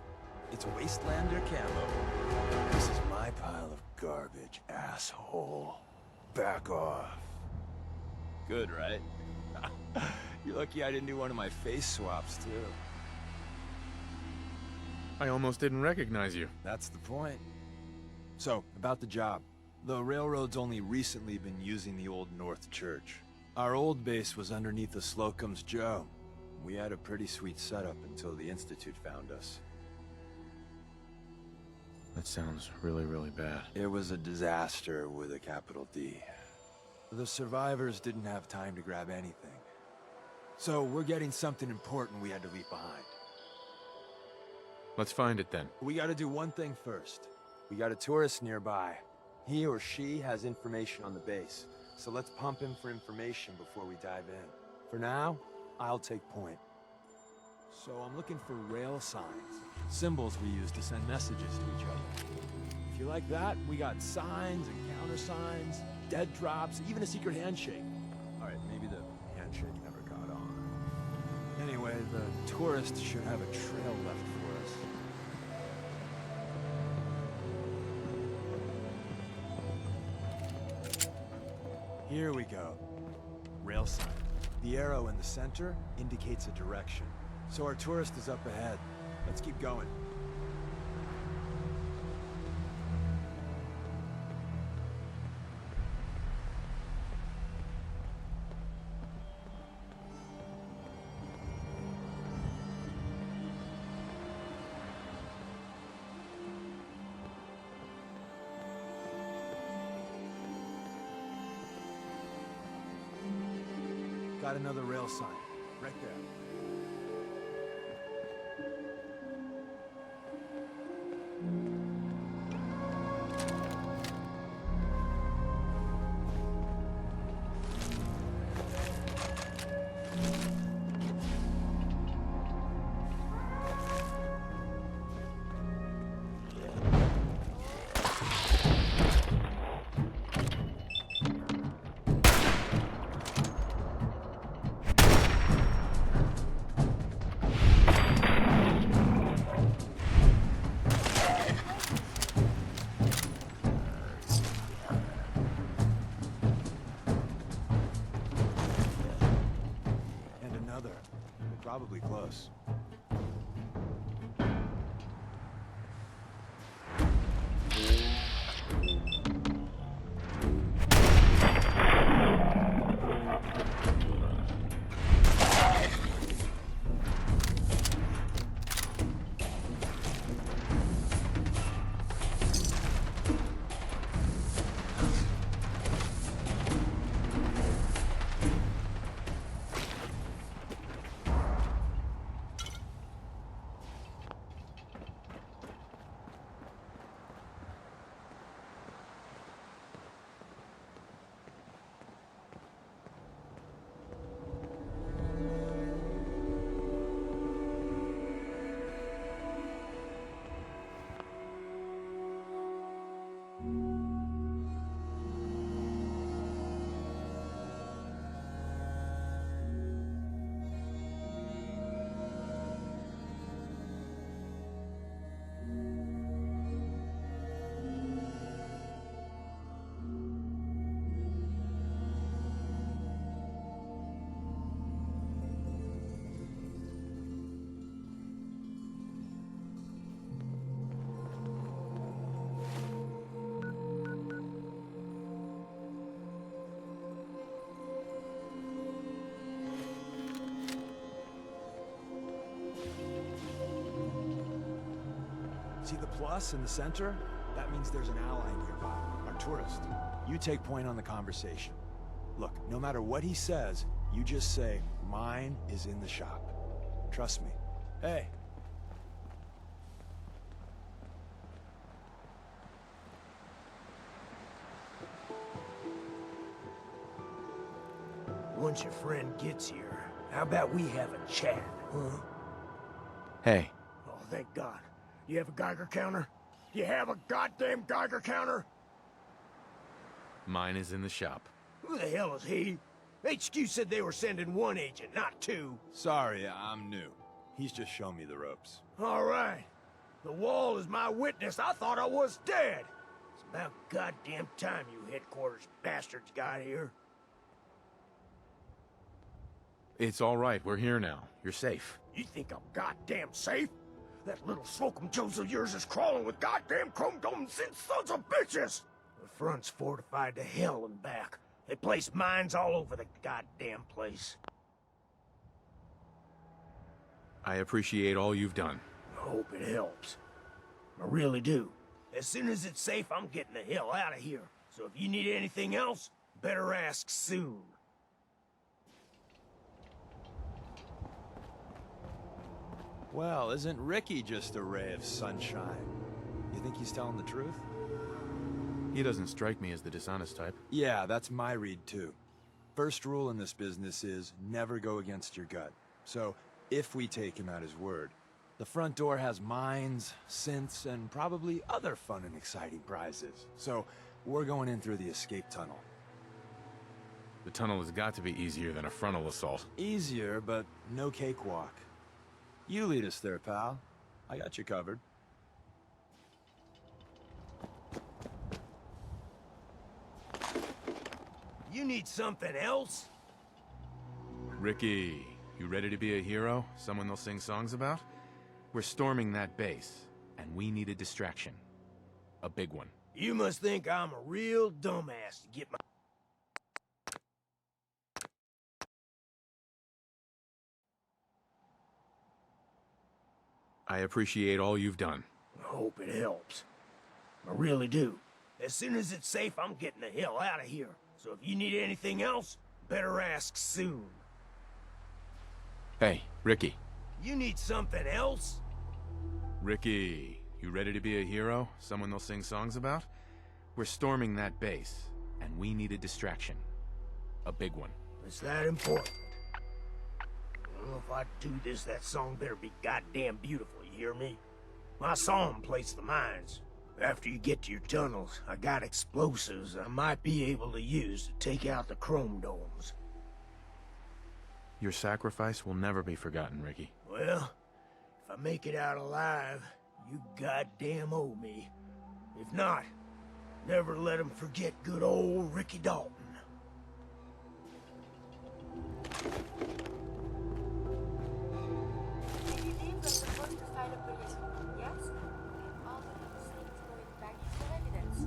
It's Wastelander camo. This is my pile of garbage, asshole. Back off. Good, right? You're lucky I didn't do one of my face swaps, too. I almost didn't recognize you. That's the point. So, about the job. The railroad's only recently been using the Old North Church. Our old base was underneath the Slocum's Joe. We had a pretty sweet setup until the Institute found us. That sounds really, really bad. It was a disaster with a capital D. The survivors didn't have time to grab anything. So we're getting something important we had to leave behind. Let's find it then. We gotta do one thing first. We got a tourist nearby. He or she has information on the base. So let's pump him for information before we dive in. For now, I'll take point. So I'm looking for rail signs. Symbols we use to send messages to each other. If you like that, we got signs and countersigns, dead drops, even a secret handshake. Alright, maybe the handshake never got on. Anyway, the tourist should have a trail left for us. Here we go. Rail sign. The arrow in the center indicates a direction. So our tourist is up ahead. Let's keep going. Got another rail sign, right there. Probably close. See the plus in the center? That means there's an ally nearby, our tourist. You take point on the conversation. Look, no matter what he says, you just say, mine is in the shop. Trust me. Hey. Once your friend gets here, how about we have a chat, huh? Hey. Oh, thank God. You have a Geiger counter? You have a goddamn Geiger counter? Mine is in the shop. Who the hell is he? HQ said they were sending one agent, not two. Sorry, I'm new. He's just showing me the ropes. All right. The wall is my witness. I thought I was dead. It's about goddamn time you headquarters bastards got here. It's all right. We're here now. You're safe. You think I'm goddamn safe? That little Slocum Joes of yours is crawling with goddamn chrome domes and sons of bitches! The front's fortified to hell and back. They place mines all over the goddamn place. I appreciate all you've done. I hope it helps. I really do. As soon as it's safe, I'm getting the hell out of here. So if you need anything else, better ask soon. Well, isn't Ricky just a ray of sunshine? You think he's telling the truth? He doesn't strike me as the dishonest type. Yeah, that's my read too. First rule in this business is never go against your gut. So, if we take him at his word, the front door has mines, synths, and probably other fun and exciting prizes. So, we're going in through the escape tunnel. The tunnel has got to be easier than a frontal assault. Easier, but no cakewalk. You lead us there, pal. I got you covered. You need something else? Ricky, you ready to be a hero? Someone they'll sing songs about? We're storming that base, and we need a distraction. A big one. You must think I'm a real dumbass to get my... I appreciate all you've done. I hope it helps. I really do. As soon as it's safe, I'm getting the hell out of here. So if you need anything else, better ask soon. Hey, Ricky. You need something else? Ricky, you ready to be a hero? Someone they'll sing songs about? We're storming that base, and we need a distraction. A big one. It's that important. Well, if I do this, that song better be goddamn beautiful, you hear me? I saw 'em place the mines. After you get to your tunnels, I got explosives I might be able to use to take out the chrome domes. Your sacrifice will never be forgotten, Ricky. Well, if I make it out alive, you goddamn owe me. If not, never let 'em forget good old Ricky Dalton. You believe we're supposed to file a police report, yes? And all the things going back is your evidence.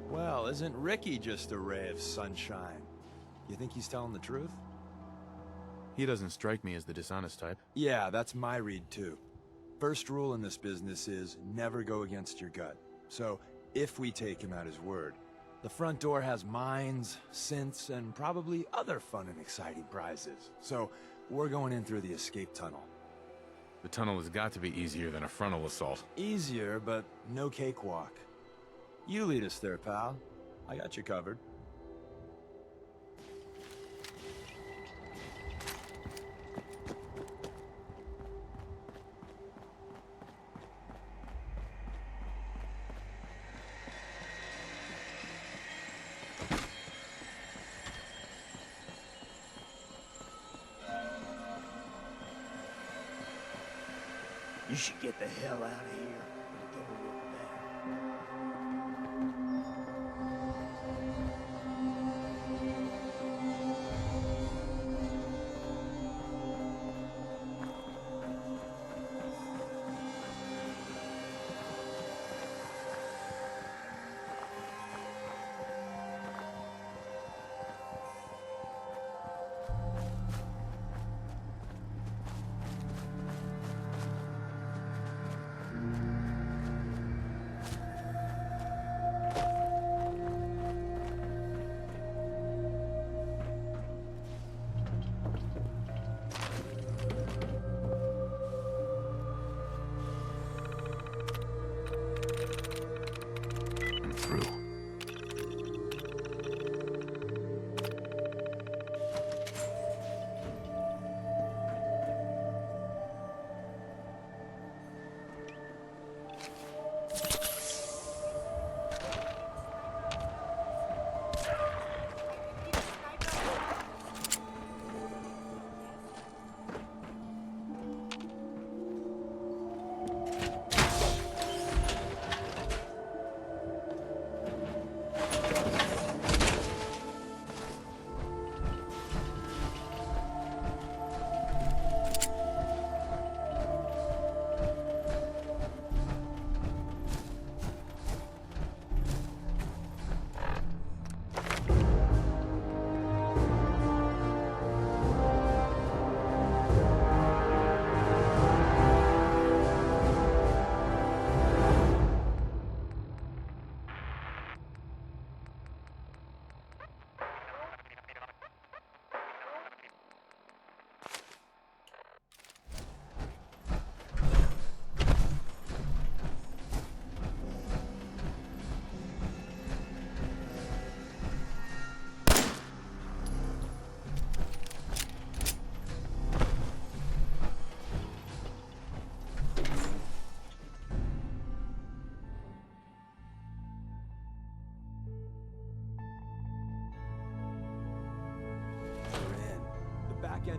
Well, isn't Ricky just a ray of sunshine? You think he's telling the truth? He doesn't strike me as the dishonest type. Yeah, that's my read too. First rule in this business is never go against your gut. So, if we take him at his word, the front door has mines, synths, and probably other fun and exciting prizes. So, we're going in through the escape tunnel. The tunnel has got to be easier than a frontal assault. Easier, but no cakewalk. You lead us there, pal. I got you covered. You should get the hell out of here. Don't look back.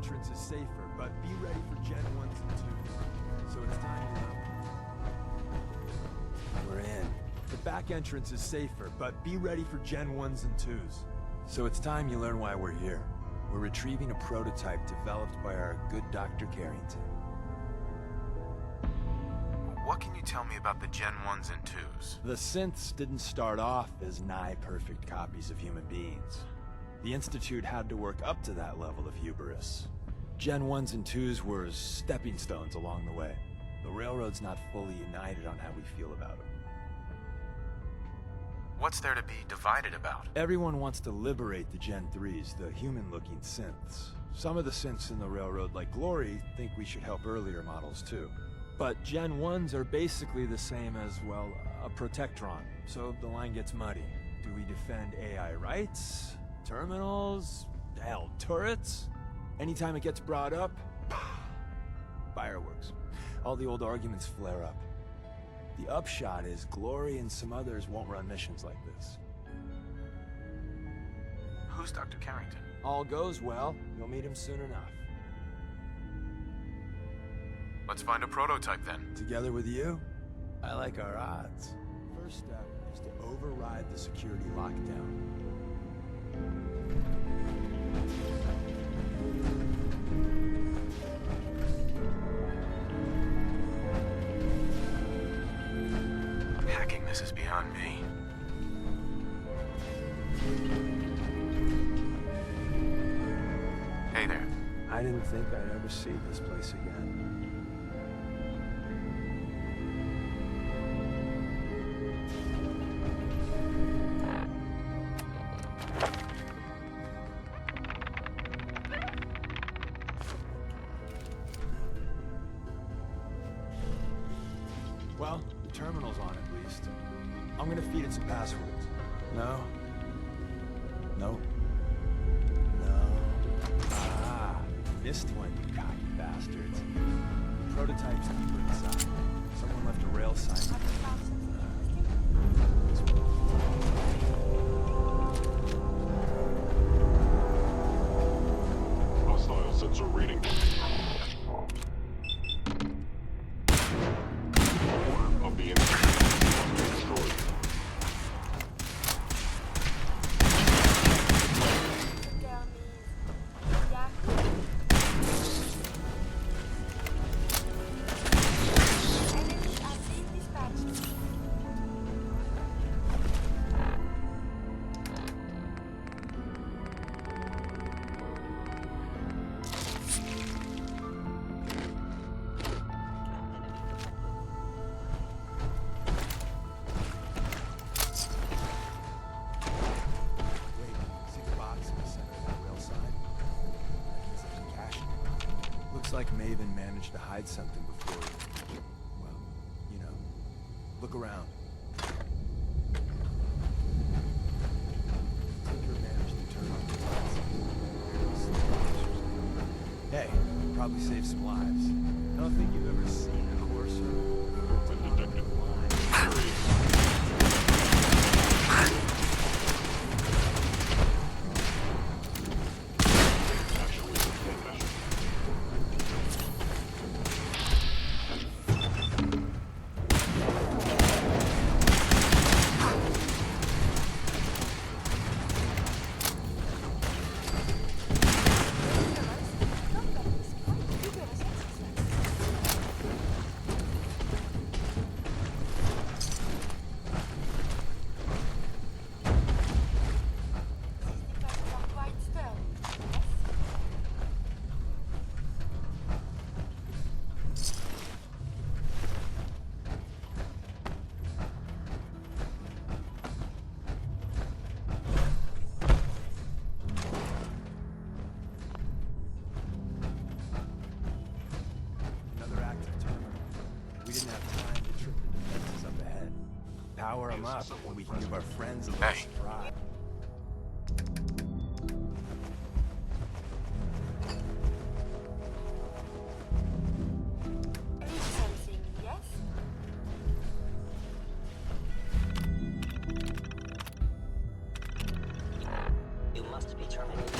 entrance is safer, but be ready for Gen 1s and 2s. So it's time to know. We're in. The back entrance is safer, but be ready for Gen 1s and 2s. So it's time you learn why we're here. We're retrieving a prototype developed by our good Dr. Carrington. What can you tell me about the Gen 1s and 2s? The synths didn't start off as nigh-perfect copies of human beings. The Institute had to work up to that level of hubris. Gen 1s and 2s were stepping stones along the way. The Railroad's not fully united on how we feel about them. What's there to be divided about? Everyone wants to liberate the Gen 3s, the human-looking synths. Some of the synths in the Railroad, like Glory, think we should help earlier models too. But Gen 1s are basically the same as, well, a Protectron, so the line gets muddy. Do we defend AI rights? Terminals? Hell, turrets? Anytime it gets brought up, fireworks. All the old arguments flare up. The upshot is Glory and some others won't run missions like this. Who's Dr. Carrington? All goes well, you'll meet him soon enough. Let's find a prototype then. Together with you? I like our odds. First step is to override the security lockdown. Hacking this is beyond me. Hey there. I didn't think I'd ever see this place again. Well, the terminal's on at least. I'm gonna feed it some passwords. No. No. No. Ah, missed one, you cocky bastards. The prototype's deeper inside. Someone left a rail sign. Hostile sensor reading. Of the destroyed. Like Maven managed to hide something before, well, you know. Look around. Tinker managed to turn on the lights. Hey, probably saved some lives. I don't think you've ever seen a Courser. Undetected. Power them up when we can give our friends a little surprise. Something, yes? You must be terminated.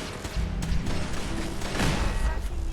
Something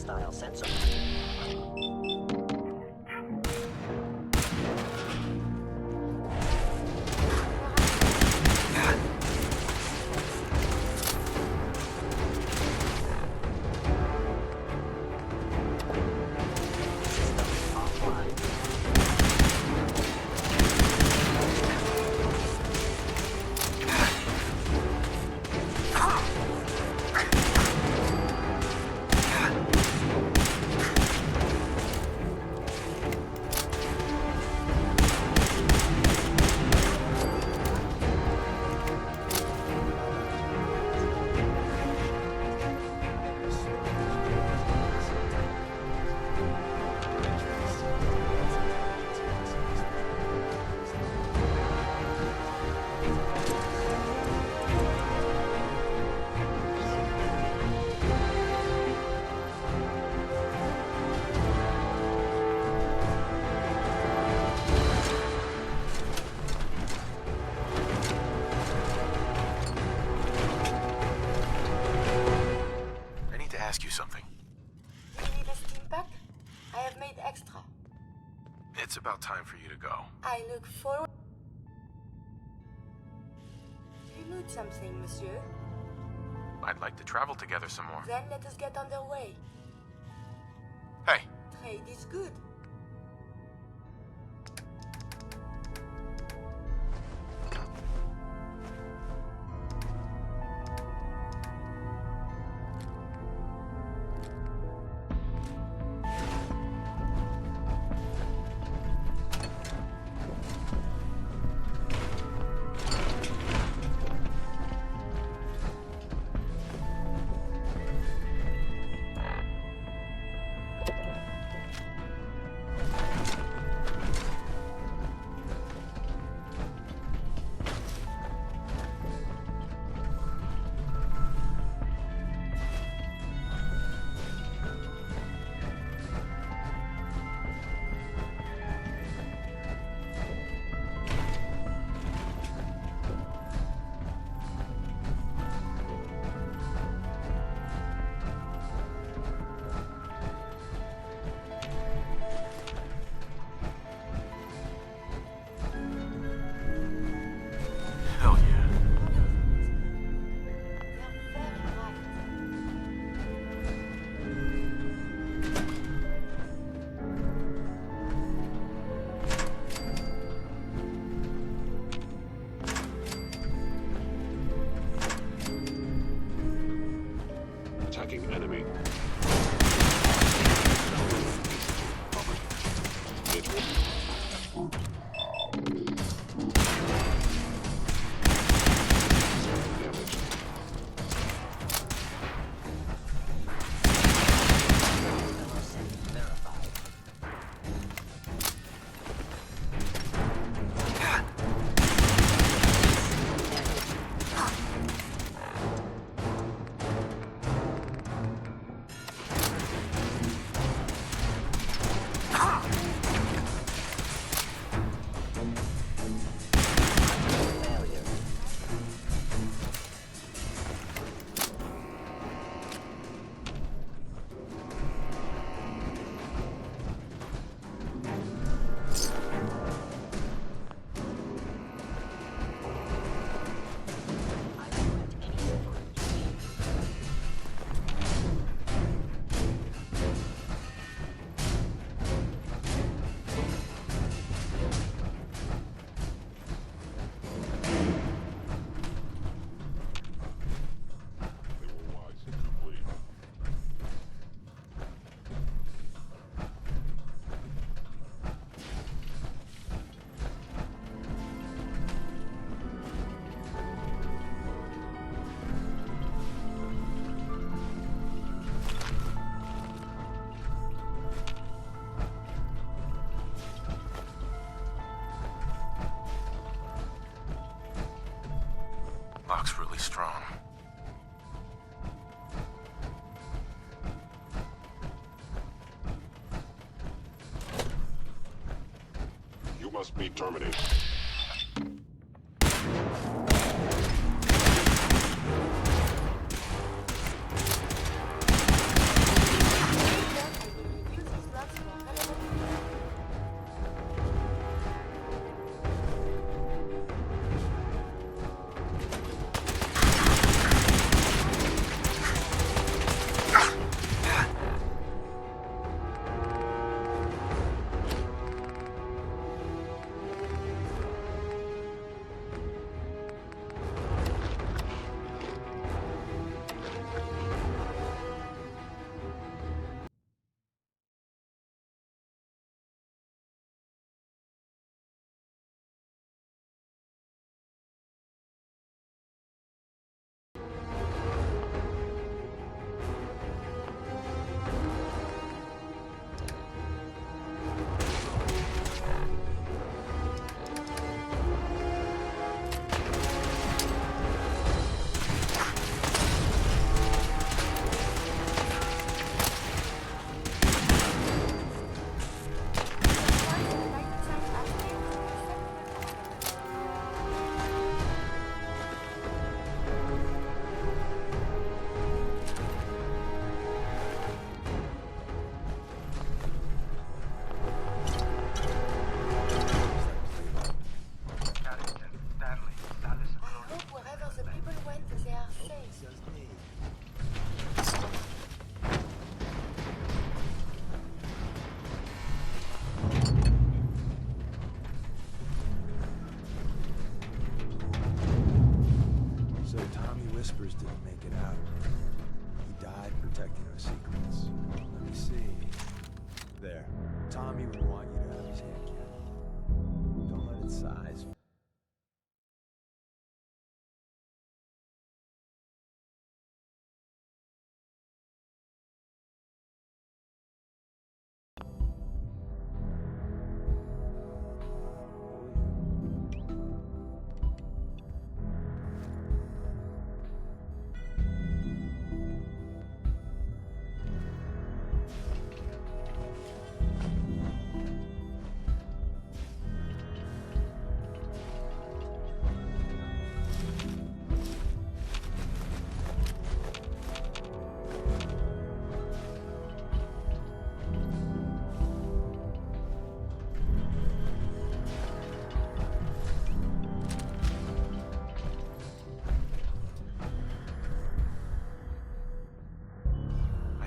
hostile sensor. Ask you something. You need a steam pack? I have made extra. It's about time for you to go. I look forward. You need something, monsieur? I'd like to travel together some more. Then let us get underway. Hey. Trade is good. Attacking enemy. Lock's really strong. You must be terminated. protecting our secrets. Let me see. There. Tommy would want you to have his hand cannon. Don't let it size.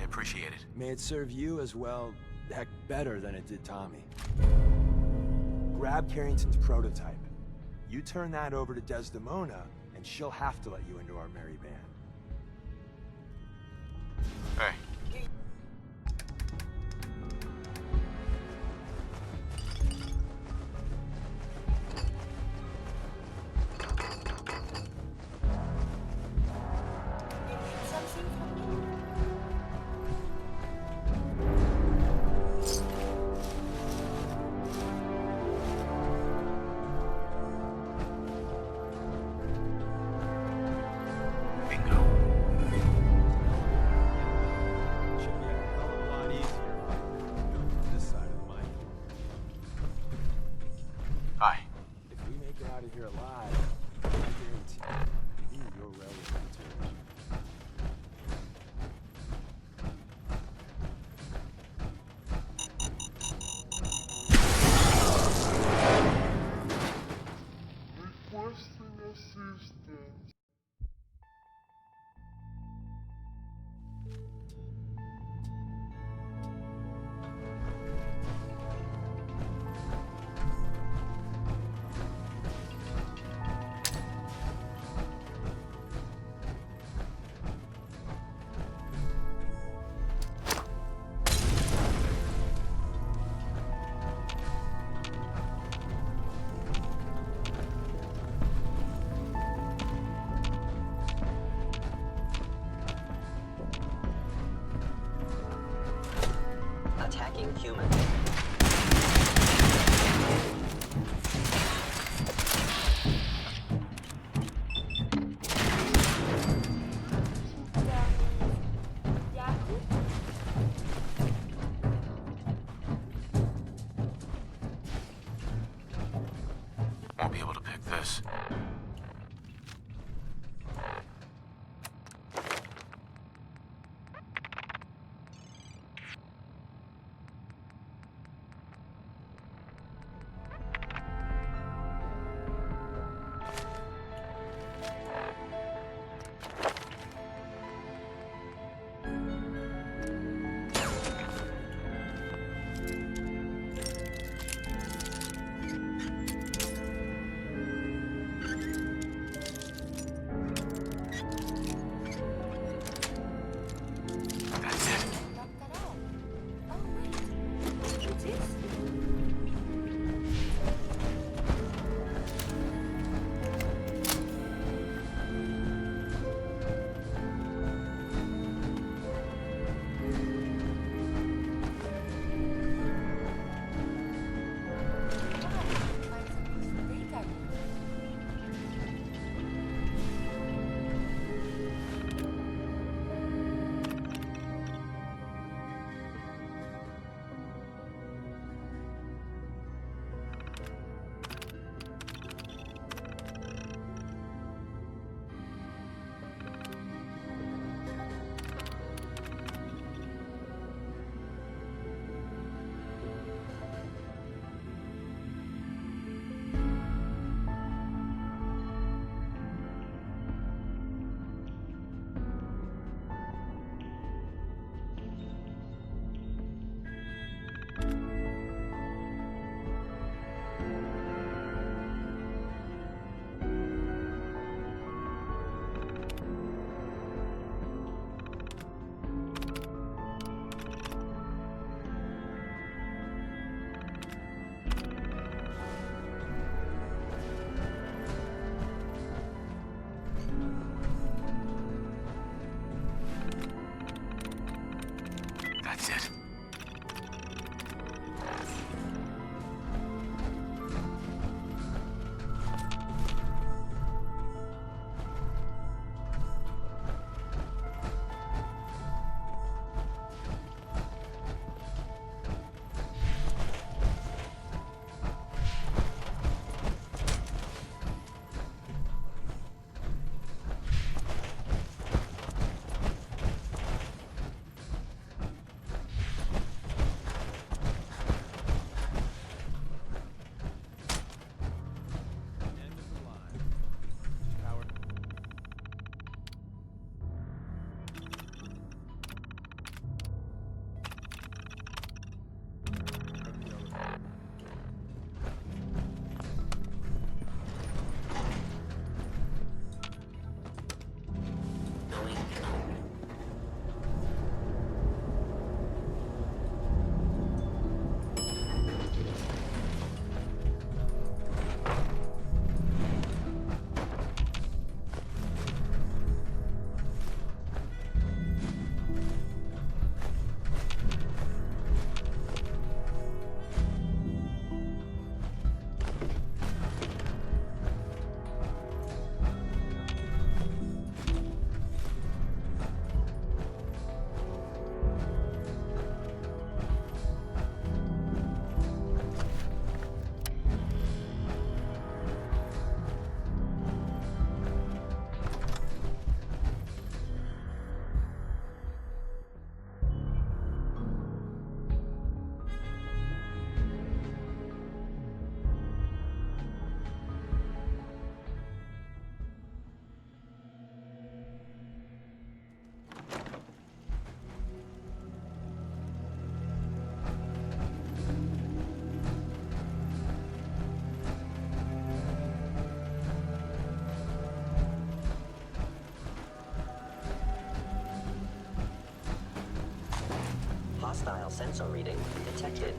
Appreciate it. May it serve you as well, heck, better than it did Tommy. Grab Carrington's prototype. You turn that over to Desdemona, and she'll have to let you into our merry band. Hey. Something from me? Hi. If we make it out of here alive, I guarantee you your railroad material. Requesting assistance. Attacking human. Won't be able to pick this. exit. Hostile sensor reading detected.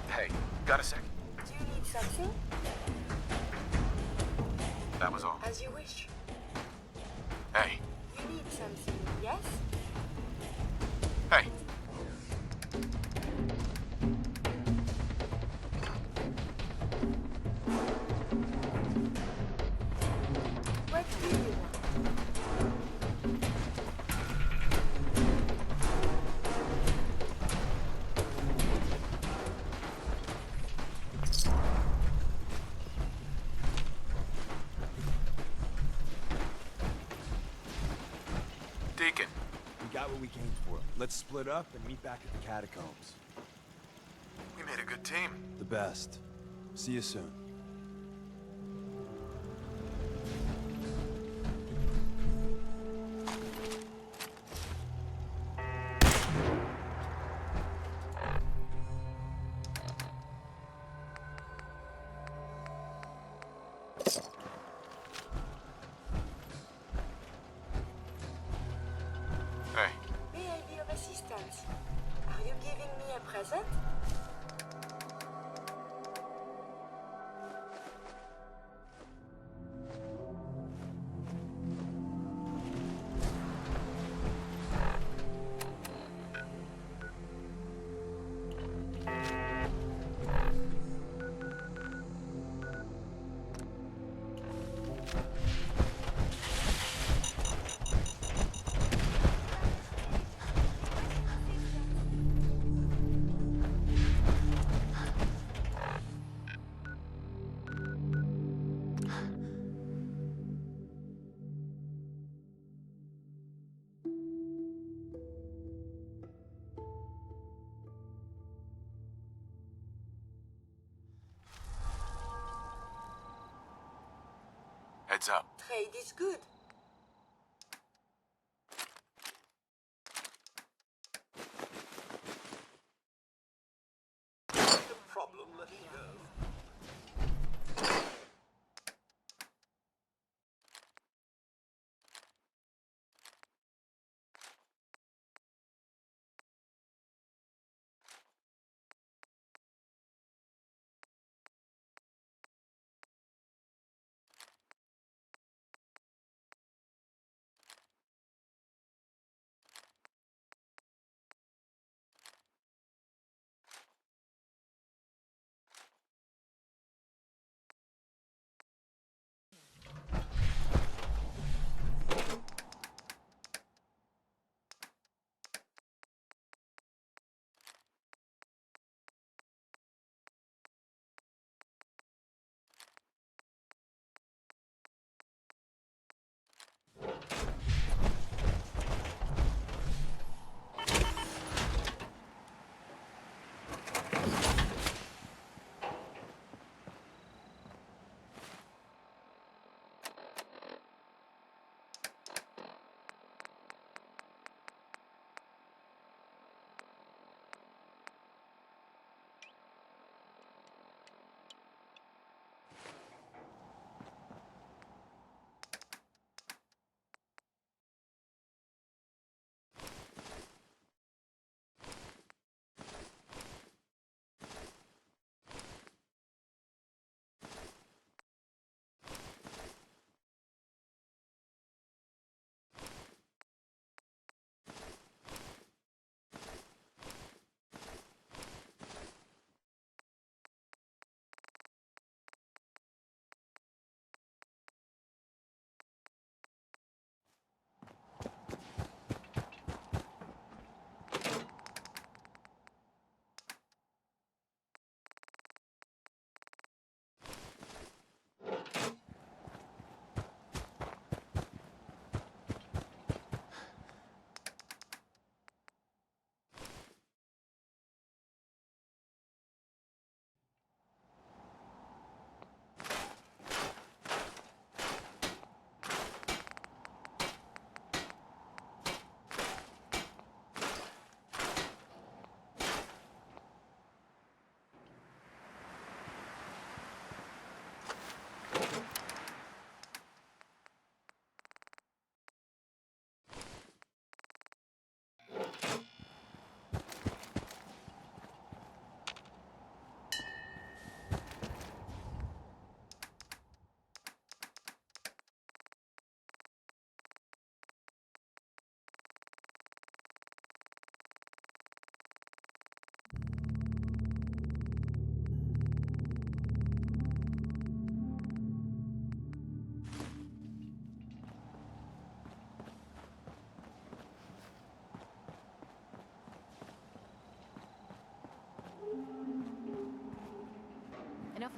Hey, got a sec? Do you need something? That was all. As you wish. Hey, You need something, yes? hey. What do you want? Deacon. We got what we came for. Let's split up and meet back at the catacombs. We made a good team. The best. See you soon. Hey. May I be of assistance? Are you giving me a present? Heads up. Trade is good.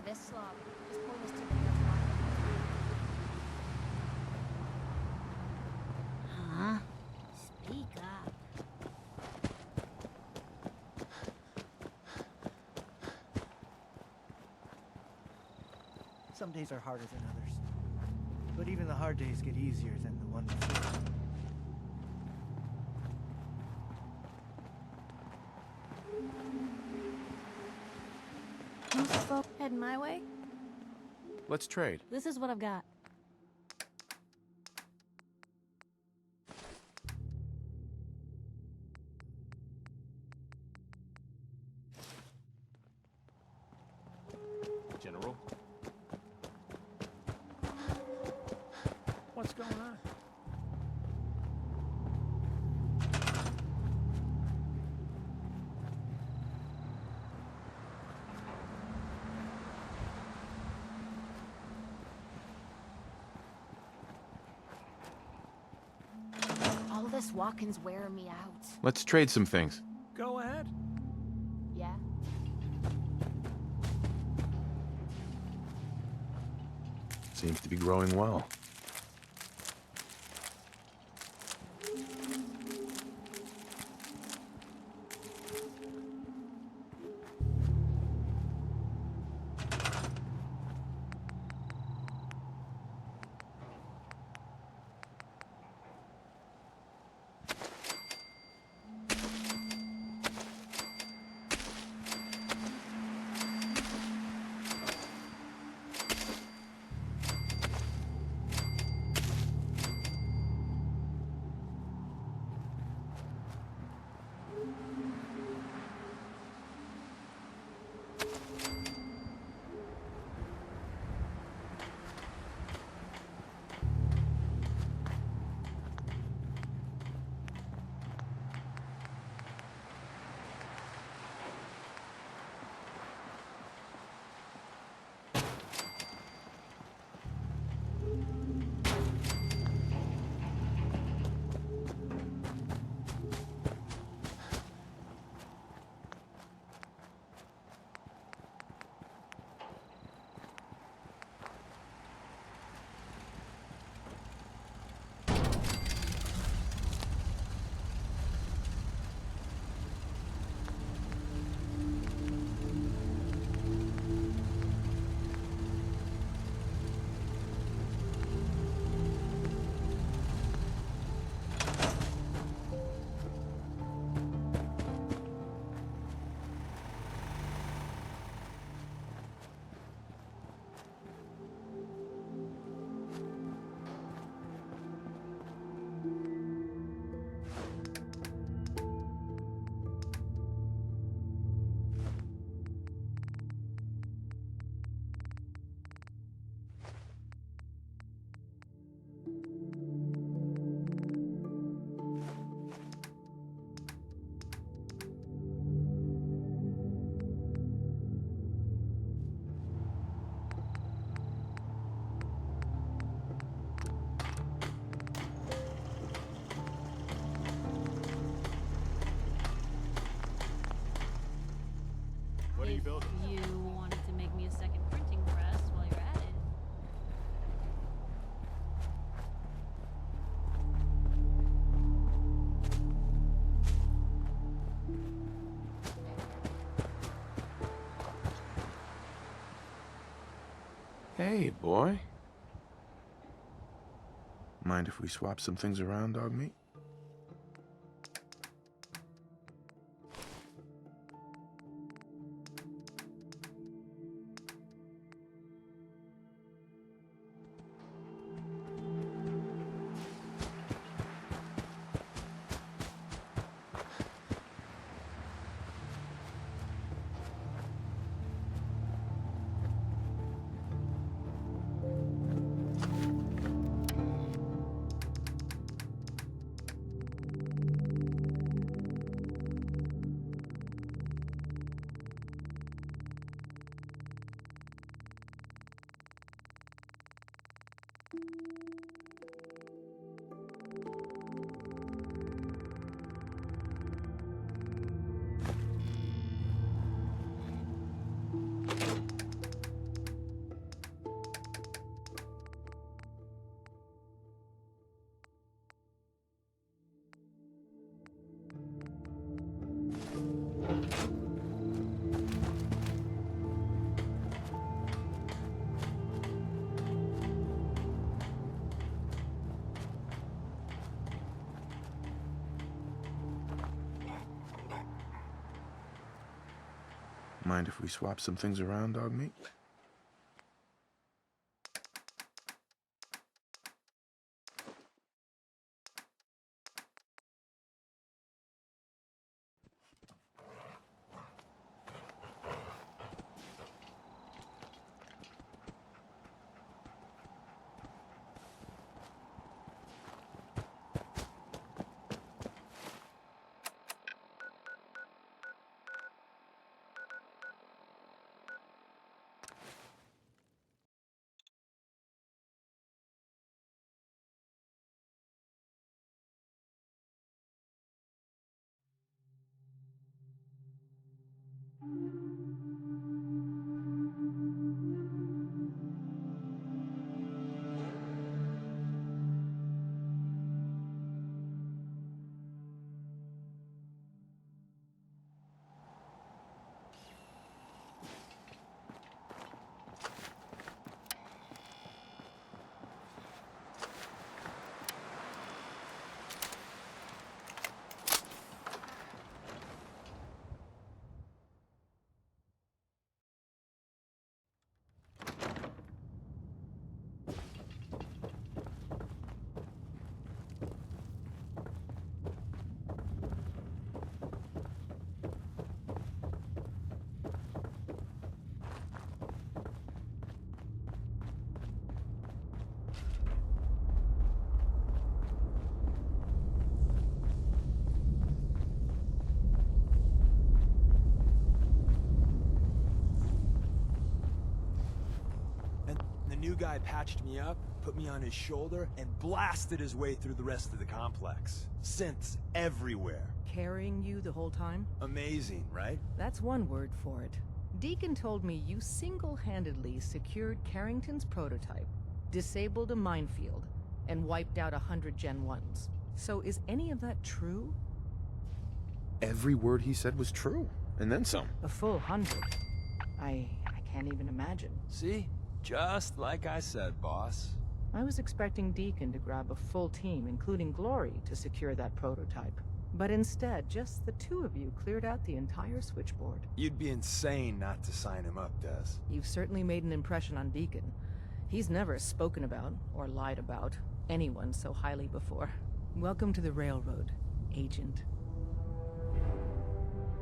of this slog. Just point us to the nearby. Huh? Speak up. Some days are harder than others. But even the hard days get easier than the one before. Heading my way? Let's trade. This is what I've got. General? What's going on? All this walking's wearing me out. Let's trade some things. Go ahead. Yeah? Seems to be growing well. What are you building? You wanted to make me a second printing press while you're at it. Hey, boy. Mind if we swap some things around, dog meat? Mind if we swap some things around, dog meat? The new guy patched me up, put me on his shoulder, and blasted his way through the rest of the complex. Synths everywhere. Carrying you the whole time? Amazing, right? That's one word for it. Deacon told me you single-handedly secured Carrington's prototype, disabled a minefield, and wiped out 100 Gen 1s. So is any of that true? Every word he said was true, and then some. A full 100. I can't even imagine. See? Just like I said, boss. I was expecting Deacon to grab a full team, including Glory, to secure that prototype. But instead, just the two of you cleared out the entire switchboard. You'd be insane not to sign him up, Des. You've certainly made an impression on Deacon. He's never spoken about, or lied about, anyone so highly before. Welcome to the Railroad, Agent.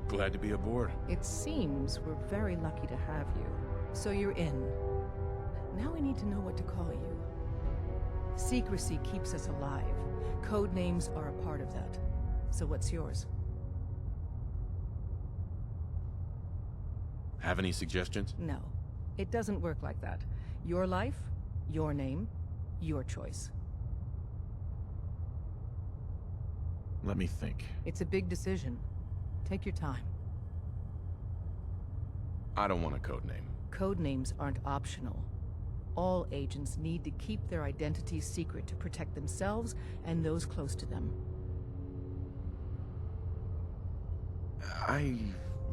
Glad to be aboard. It seems we're very lucky to have you. So you're in. Now we need to know what to call you. Secrecy keeps us alive. Code names are a part of that. So what's yours? Have any suggestions? No. It doesn't work like that. Your life, your name, your choice. Let me think. It's a big decision. Take your time. I don't want a code name. Code names aren't optional. All agents need to keep their identities secret to protect themselves and those close to them. I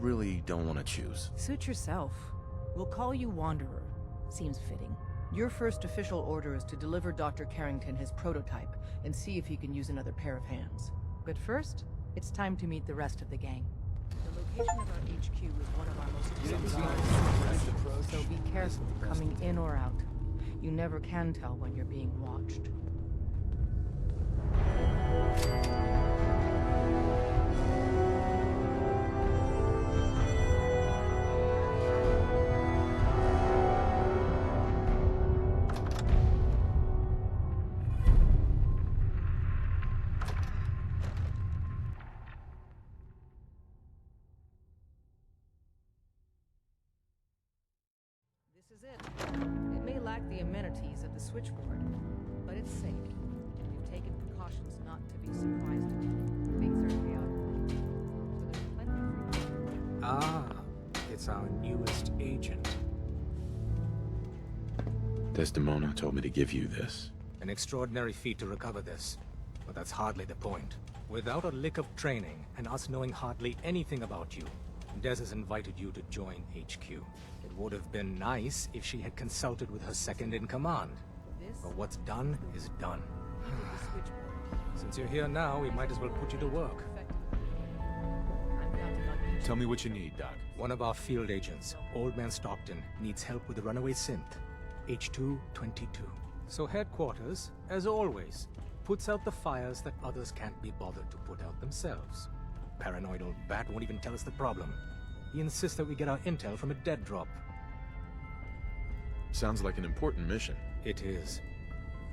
really don't want to choose. Suit yourself. We'll call you Wanderer. Seems fitting. Your first official order is to deliver Dr. Carrington his prototype and see if he can use another pair of hands. But first, it's time to meet the rest of the gang. The location of our HQ is one of our most secret, so be careful coming in or out. You never can tell when you're being watched. This is it. It may lack the amenities of the switchboard, but it's safe. We've taken precautions not to be surprised again. Things are chaotic, so there's plenty of freedom. Ah, it's our newest agent. Desdemona told me to give you this. An extraordinary feat to recover this, but that's hardly the point. Without a lick of training, and us knowing hardly anything about you, Des has invited you to join HQ. It would have been nice if she had consulted with her second-in-command. But what's done is done. Since you're here now, we might as well put you to work. I'm counting on each Tell me what you need, Doc. One of our field agents, Old Man Stockton, needs help with the runaway synth, H222. So headquarters, as always, puts out the fires that others can't be bothered to put out themselves. Paranoid old bat won't even tell us the problem. He insists that we get our intel from a dead drop. Sounds like an important mission. It is.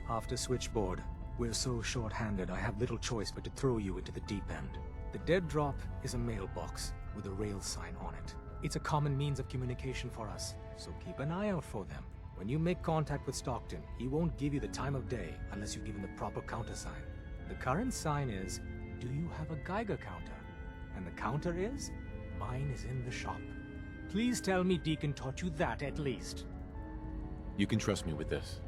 After Switchboard, we're so short-handed I have little choice but to throw you into the deep end. The dead drop is a mailbox with a rail sign on it. It's a common means of communication for us, so keep an eye out for them. When you make contact with Stockton, he won't give you the time of day unless you give him the proper countersign. The current sign is, do you have a Geiger counter? And the counter is, mine is in the shop. Please tell me Deacon taught you that at least. You can trust me with this.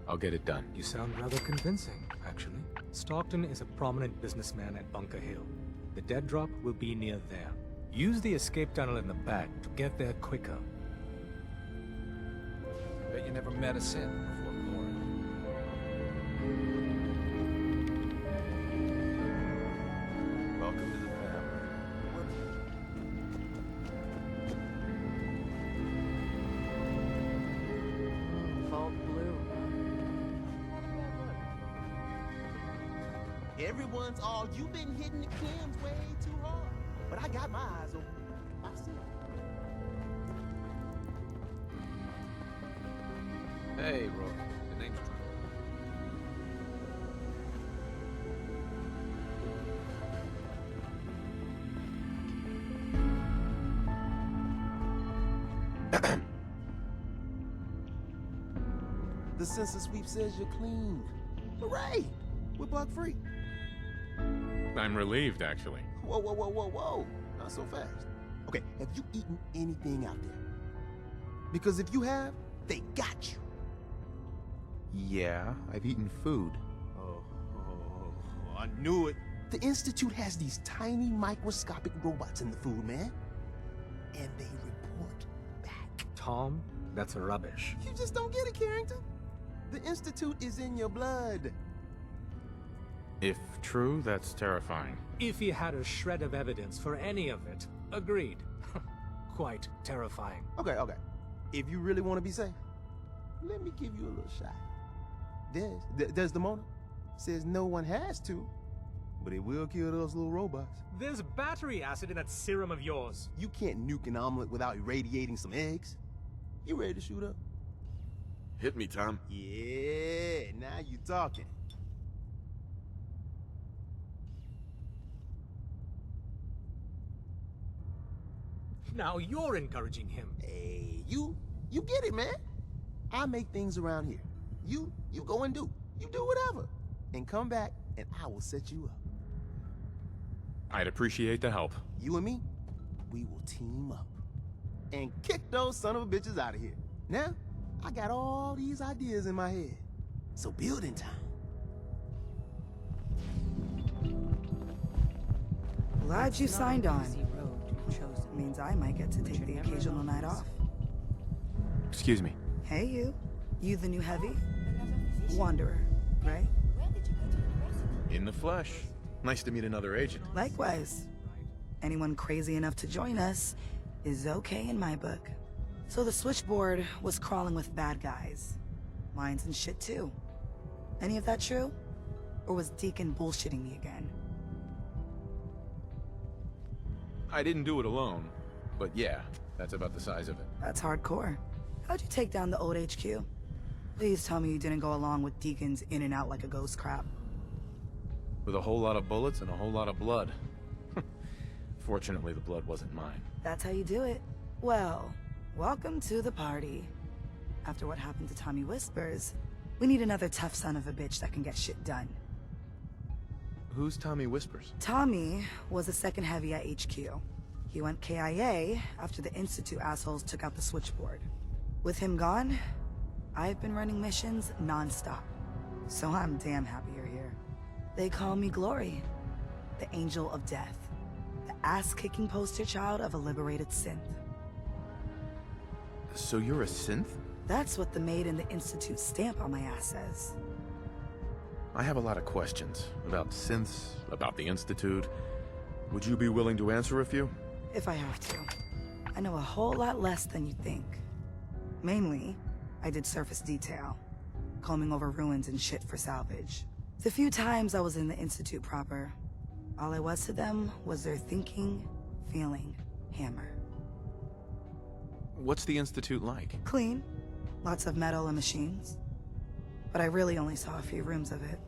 I'll get it done. You sound rather convincing, actually. Stockton is a prominent businessman at Bunker Hill. The dead drop will be near there. Use the escape tunnel in the back to get there quicker. Bet you never met a synth before, Glory. Welcome to the family. Vault blue. Everyone's all, you've been hitting the cams way too hard. But I got my eyes open. I see. Hey, Rook. The name's The census sweep says you're clean. Hooray! We're bug free. I'm relieved, actually. Whoa, whoa, whoa, whoa, whoa. Not so fast. Okay, have you eaten anything out there? Because if you have, they got you. Yeah, I've eaten food. Oh, I knew it. The Institute has these tiny microscopic robots in the food, man. And they report back. Tom, that's rubbish. You just don't get it, Carrington. The Institute is in your blood. If true, that's terrifying. If he had a shred of evidence for any of it, agreed. Quite terrifying. Okay. If you really want to be safe, let me give you a little shot. There's the Mona. Says no one has to, but it will kill those little robots. There's battery acid in that serum of yours. You can't nuke an omelet without irradiating some eggs. You ready to shoot up? Hit me, Tom. Yeah, now you talking. Now you're encouraging him. Hey, you get it, man. I make things around here. You go and do. You do whatever. And come back, and I will set you up. I'd appreciate the help. You and me, we will team up. And kick those son of a bitches out of here. Now, I got all these ideas in my head. So building time. Glad you signed on. Means I might get to take the occasional night off. Excuse me. Hey, you. You the new heavy? Wanderer, right? In the flesh. Nice to meet another agent. Likewise. Anyone crazy enough to join us is okay in my book. So the switchboard was crawling with bad guys. Mines and shit too. Any of that true? Or was Deacon bullshitting me again? I didn't do it alone, but yeah, that's about the size of it. That's hardcore. How'd you take down the old HQ? Please tell me you didn't go along with Deacon's in and out like a ghost crap. With a whole lot of bullets and a whole lot of blood. Fortunately, the blood wasn't mine. That's how you do it. Well, welcome to the party. After what happened to Tommy Whispers, we need another tough son of a bitch that can get shit done. Who's Tommy Whispers? Tommy was a second heavy at HQ. He went KIA after the Institute assholes took out the switchboard. With him gone, I've been running missions non-stop. So I'm damn happy you're here. They call me Glory, the Angel of Death, the ass-kicking poster child of a liberated synth. So you're a synth? That's what the Maid in the Institute stamp on my ass says. I have a lot of questions about synths, about the Institute. Would you be willing to answer a few? If I have to. I know a whole lot less than you think. Mainly, I did surface detail, combing over ruins and shit for salvage. The few times I was in the Institute proper, all I was to them was their thinking, feeling hammer. What's the Institute like? Clean. Lots of metal and machines. But I really only saw a few rooms of it.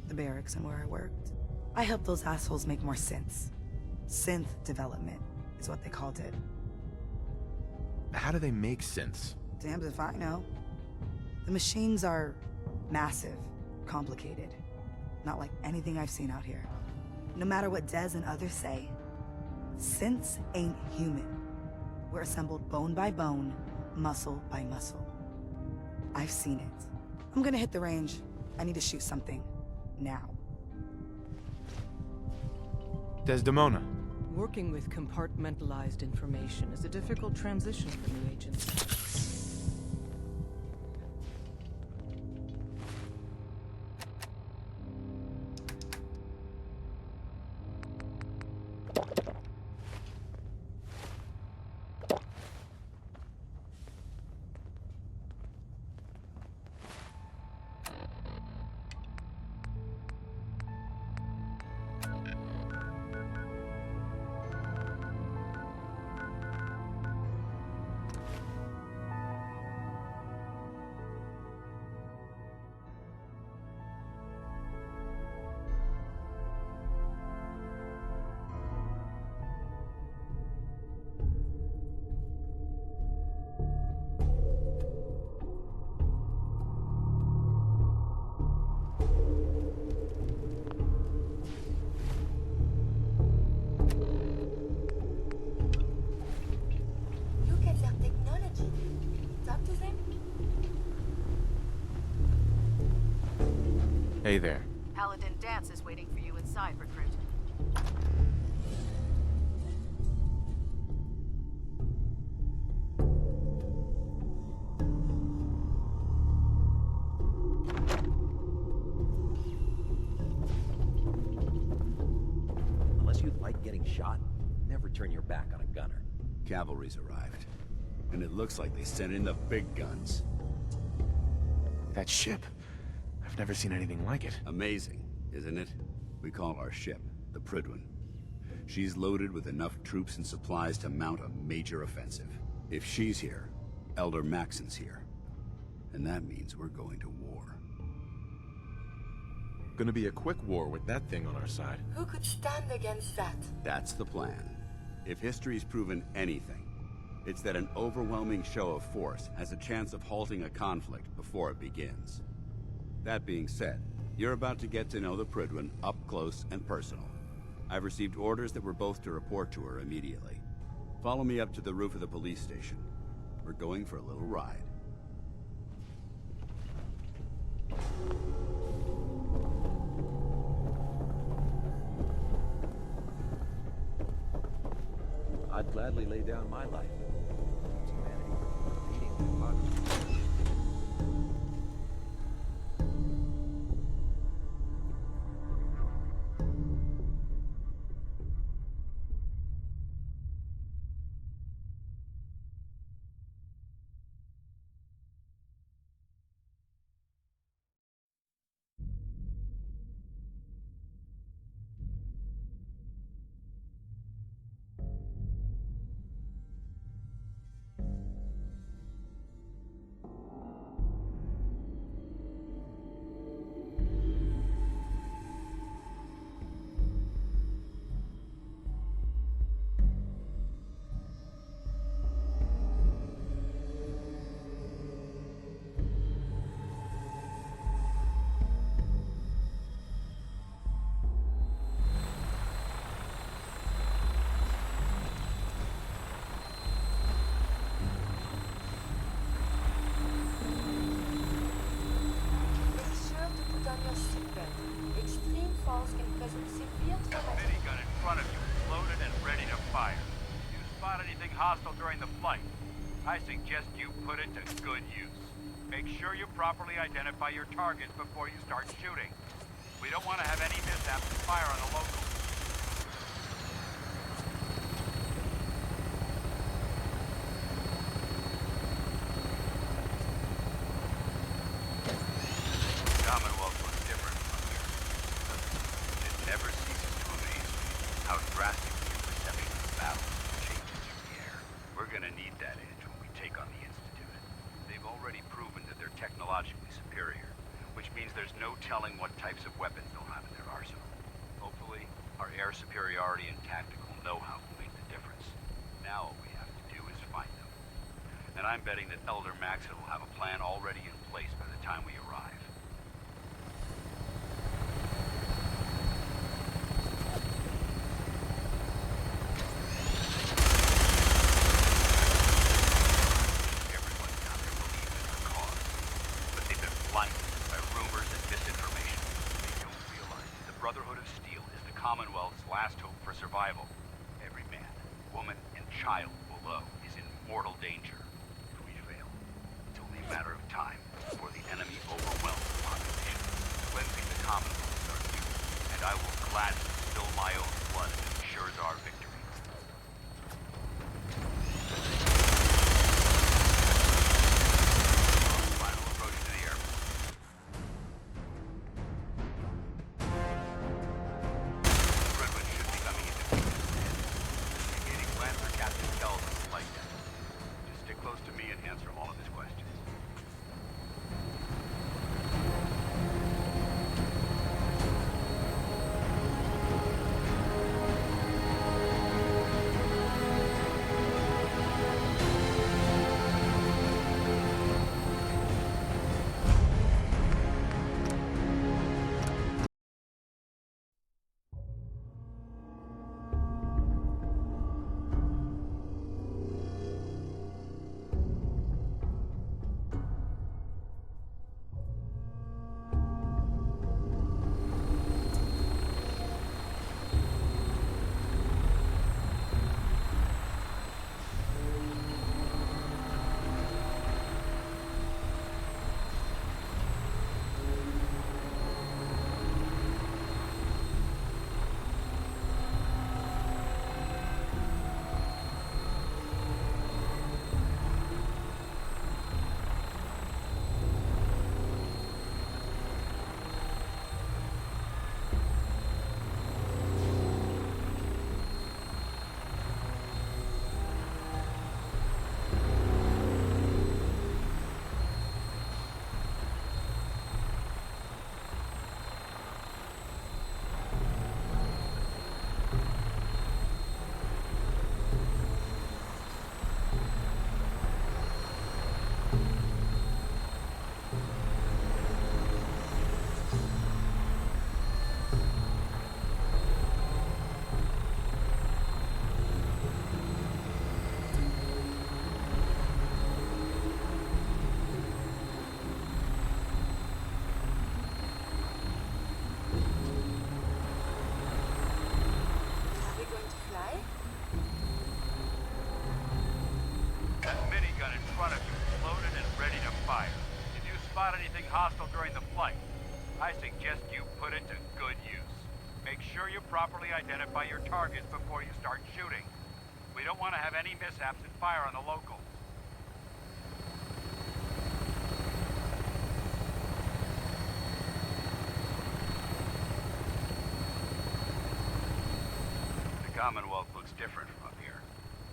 The barracks and where I worked. I helped those assholes make more sense. Synth development is what they called it. How do they make synths? Damned if I know. The machines are massive, complicated. Not like anything I've seen out here. No matter what Dez and others say, synths ain't human. We're assembled bone by bone, muscle by muscle. I've seen it. I'm gonna hit the range. I need to shoot something. Now. Desdemona. Working with compartmentalized information is a difficult transition for new agents. Look at their technology. Talk to them. Hey there. Paladin Dance is waiting for you inside, Recruit. Unless you like getting shot, never turn your back on a gunner. Cavalry's arrived. And it looks like they sent in the big guns. That ship. I've never seen anything like it. Amazing, isn't it? We call our ship the Prydwen. She's loaded with enough troops and supplies to mount a major offensive. If she's here, Elder Maxon's here. And that means we're going to war. Gonna be a quick war with that thing on our side. Who could stand against that? That's the plan. If history's proven anything, it's that an overwhelming show of force has a chance of halting a conflict before it begins. That being said, you're about to get to know the Prydwen up close and personal. I've received orders that we're both to report to her immediately. Follow me up to the roof of the police station. We're going for a little ride. I'd gladly lay down my life. Humanity, beating hypocrisy. hostile during the flight. I suggest you put it to good use. Make sure you properly identify your targets before you start shooting. We don't want to have any mishaps and fire on the locals. means there's no telling what types of weapons they'll have in their arsenal. Hopefully, our air superiority and tactical know-how will make the difference. Now all we have to do is find them. And I'm betting that Elder Maxon will have a plan already in place by the time we arrive. Everyone down there believes in our cause, but they've been blinded by rumors and misinformation. They don't realize that the Brotherhood of Steel is the Commonwealth's last hope for survival. Every man, woman, and child below is in mortal danger. If we fail, it's only a matter of time before the enemy overwhelms the population. Cleansing the Commonwealth is our duty, and I will gladly spill my own blood if it ensures our victory. Final approach to the airport. Redwood should be coming into view just ahead. Indicating Lancer Captain Kells on the flight deck. Just stick close to me and answer all of his questions. Are we going to fly? That minigun in front of you is loaded and ready to fire. If you spot anything hostile during the flight, I suggest you put it to good use. Make sure you properly identify your targets before you start shooting. We don't want to have any mishaps and fire on the locals. The Commonwealth looks different from up here,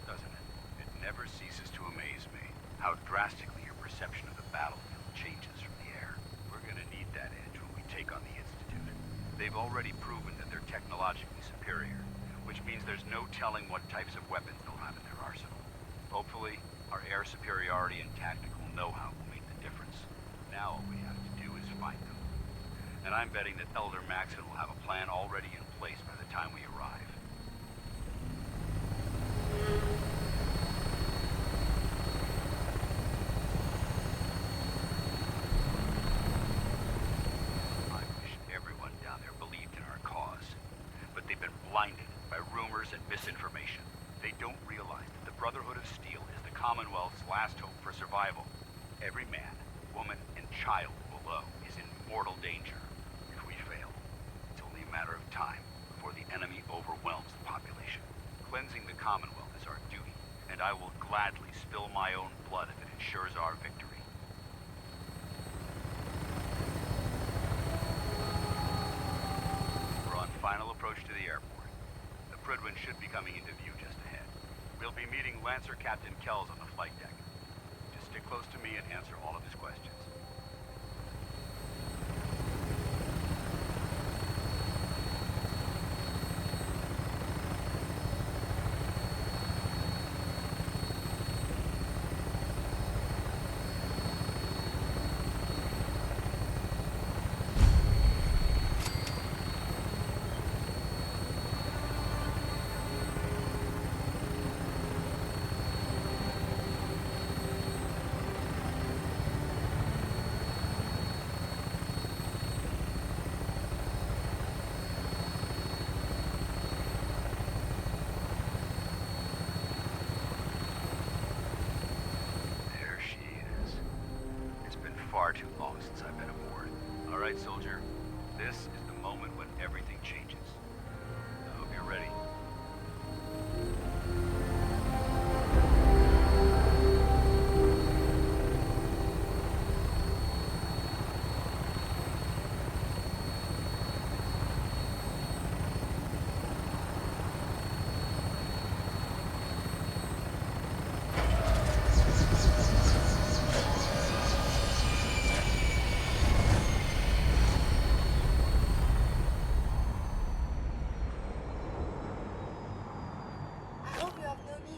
doesn't it? It never ceases to amaze me how drastically your perception of the battlefield changes from the air. We're gonna need that edge when we take on the Institute. They've already proven that they're technologically superior, which means there's no telling what types of weapons they'll have in their arsenal. Hopefully, our air superiority and tactical know-how will make the difference. Now all we have to do is find them. And I'm betting that Elder Maxon will have a plan already in place by the time we arrive. I wish everyone down there believed in our cause, but they've been blinded by rumors and misinformation. They don't realize that the Brotherhood of Steel is the Commonwealth's last hope for survival. Every man, woman, and child below is in mortal danger. If we fail, it's only a matter of time before the enemy overwhelms the population. Cleansing the Commonwealth is our duty, and I will gladly spill my own blood if it ensures our victory. We're on final approach to the airport. The Prydwen should be coming into view just ahead. We'll be meeting Lancer Captain Kells on the flight deck. Just stick close to me and answer all of his questions. far too long since I've been aboard. All right, soldier. This is the moment when everything changes. I hope you're ready.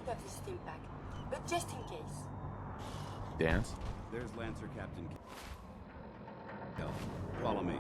Of this steam pack, but just in case. Dance? There's Lancer Captain Kell. Follow me.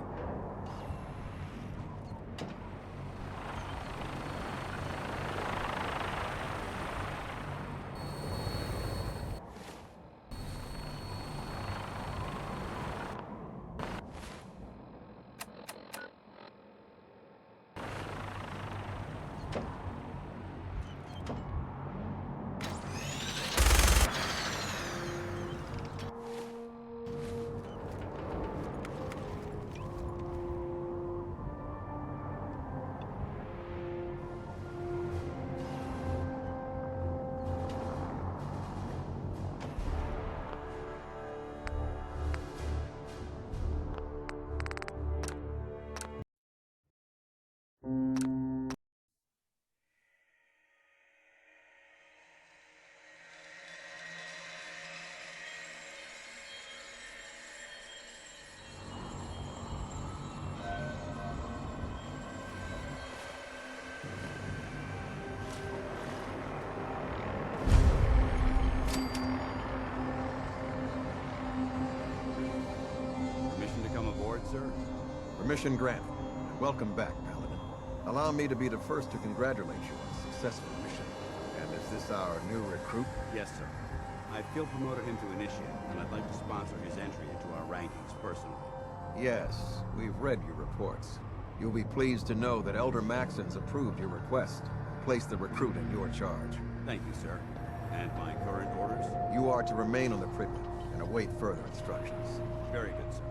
Permission to come aboard, sir? Permission granted. Welcome back, Paladin. Allow me to be the first to congratulate you on a successful mission. And is this our new recruit? Yes, sir. I've field promoted him to initiate, and I'd like to sponsor his entry into our rankings personally. Yes, we've read your reports. You'll be pleased to know that Elder Maxon's approved your request. Place the recruit in your charge. Thank you, sir. And my current orders? You are to remain on the Pridman and await further instructions. Very good, sir.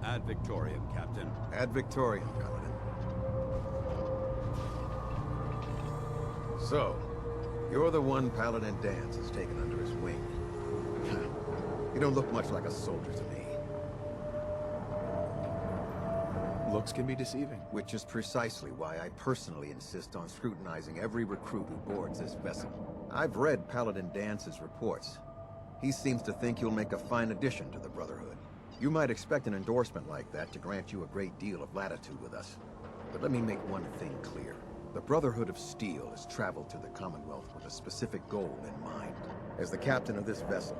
Ad Victoriam, Captain. Ad Victoriam, Paladin. So, you're the one Paladin Dance has taken under his wing. You don't look much like a soldier to me. Looks can be deceiving. Which is precisely why I personally insist on scrutinizing every recruit who boards this vessel. I've read Paladin Dance's reports. He seems to think you'll make a fine addition to the Brotherhood. You might expect an endorsement like that to grant you a great deal of latitude with us. But let me make one thing clear. The Brotherhood of Steel has traveled to the Commonwealth with a specific goal in mind. As the captain of this vessel,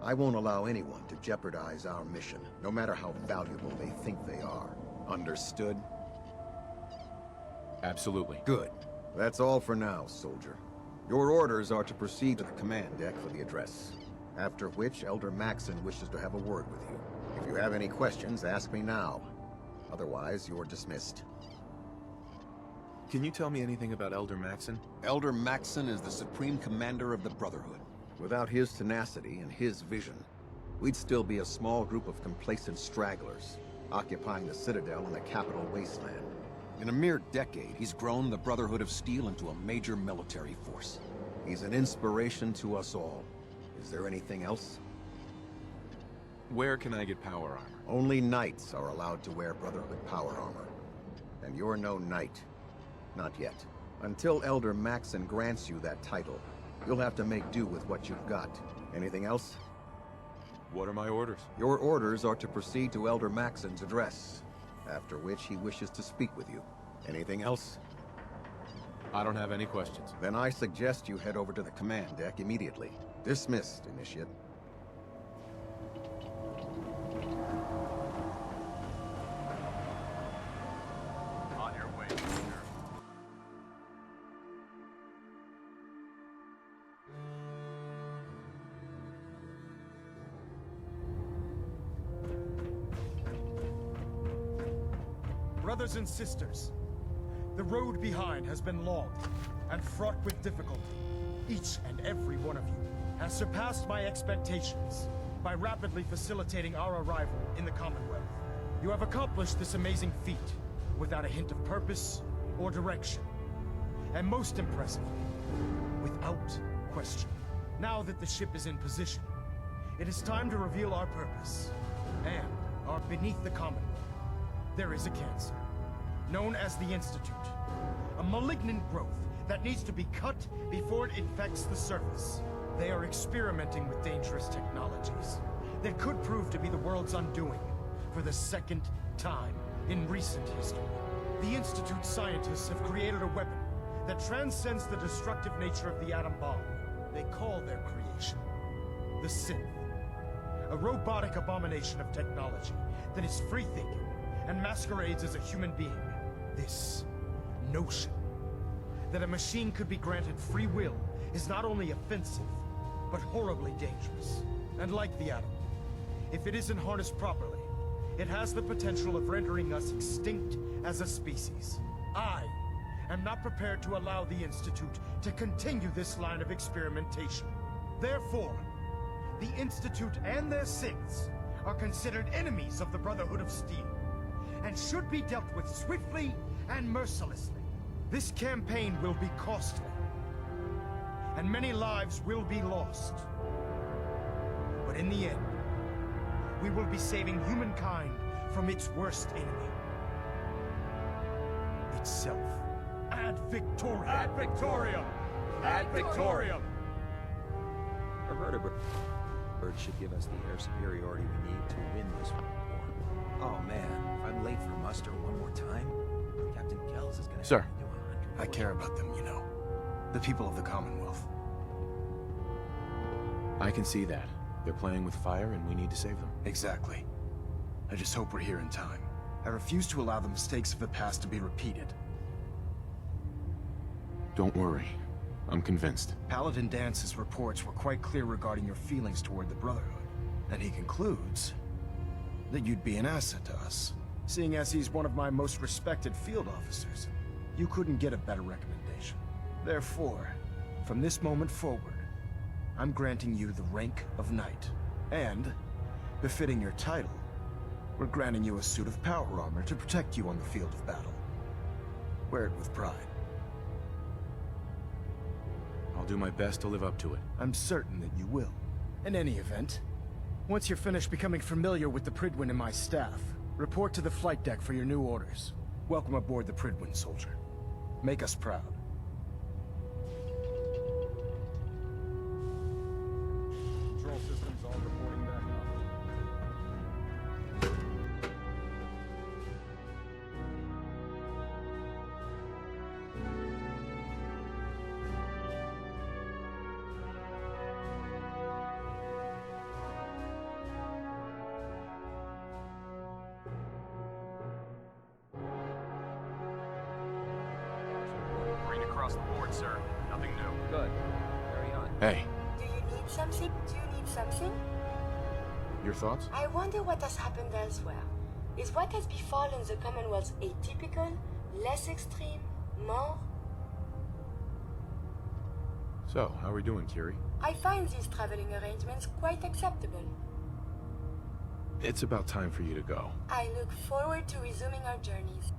I won't allow anyone to jeopardize our mission, no matter how valuable they think they are. Understood? Absolutely. Good. That's all for now, soldier. Your orders are to proceed to the command deck for the address. After which, Elder Maxon wishes to have a word with you. If you have any questions, ask me now. Otherwise, you're dismissed. Can you tell me anything about Elder Maxon? Elder Maxon is the Supreme Commander of the Brotherhood. Without his tenacity and his vision, we'd still be a small group of complacent stragglers, occupying the Citadel in the capital wasteland. In a mere decade, he's grown the Brotherhood of Steel into a major military force. He's an inspiration to us all. Is there anything else? Where can I get power armor? Only knights are allowed to wear Brotherhood power armor. And you're no knight. Not yet. Until Elder Maxon grants you that title, you'll have to make do with what you've got. Anything else? What are my orders? Your orders are to proceed to Elder Maxon's address, after which he wishes to speak with you. Anything else? I don't have any questions. Then I suggest you head over to the command deck immediately. Dismissed, Initiate. On your way, soldier. Brothers and sisters, the road behind has been long and fraught with difficulty. Each and every one of you has surpassed my expectations. by rapidly facilitating our arrival in the Commonwealth. You have accomplished this amazing feat without a hint of purpose or direction. And most impressively, without question. Now that the ship is in position, it is time to reveal our purpose. And beneath the Commonwealth, there is a cancer, known as the Institute. A malignant growth that needs to be cut before it infects the surface. They are experimenting with dangerous technologies that could prove to be the world's undoing for the second time in recent history. The Institute scientists have created a weapon that transcends the destructive nature of the atom bomb. They call their creation the Synth. A robotic abomination of technology that is free-thinking and masquerades as a human being. This notion that a machine could be granted free will is not only offensive, but horribly dangerous. And like the atom, if it isn't harnessed properly, it has the potential of rendering us extinct as a species. I am not prepared to allow the Institute to continue this line of experimentation. Therefore, the Institute and their synths are considered enemies of the Brotherhood of Steel, and should be dealt with swiftly and mercilessly. This campaign will be costly, and many lives will be lost. But in the end, we will be saving humankind from its worst enemy. Itself. Ad Victoriam! Ad Victoriam! Ad Victoriam! A vertebrate bird should give us the air superiority we need to win this war. Oh man, if I'm late for muster one more time, Captain Kells is gonna... Sir. I care about them, you know. The people of the Commonwealth. I can see that. They're playing with fire and we need to save them. Exactly. I just hope we're here in time. I refuse to allow the mistakes of the past to be repeated. Don't worry. I'm convinced. Paladin Dance's reports were quite clear regarding your feelings toward the Brotherhood. And he concludes that you'd be an asset to us. Seeing as he's one of my most respected field officers, you couldn't get a better recommendation. Therefore, from this moment forward, I'm granting you the rank of Knight. And, befitting your title, we're granting you a suit of power armor to protect you on the field of battle. Wear it with pride. I'll do my best to live up to it. I'm certain that you will. In any event, once you're finished becoming familiar with the Prydwen and my staff, report to the flight deck for your new orders. Welcome aboard the Prydwen, soldier. Make us proud. Control systems all reporting back up. Green across the board, sir. Nothing new. Good. Carry on. Hey, Do you need something? Do you need something? your thoughts? I wonder what has happened elsewhere. Is what has befallen the Commonwealth atypical, less extreme, more? So, how are we doing, Kiri? I find these traveling arrangements quite acceptable. It's about time for you to go. I look forward to resuming our journeys.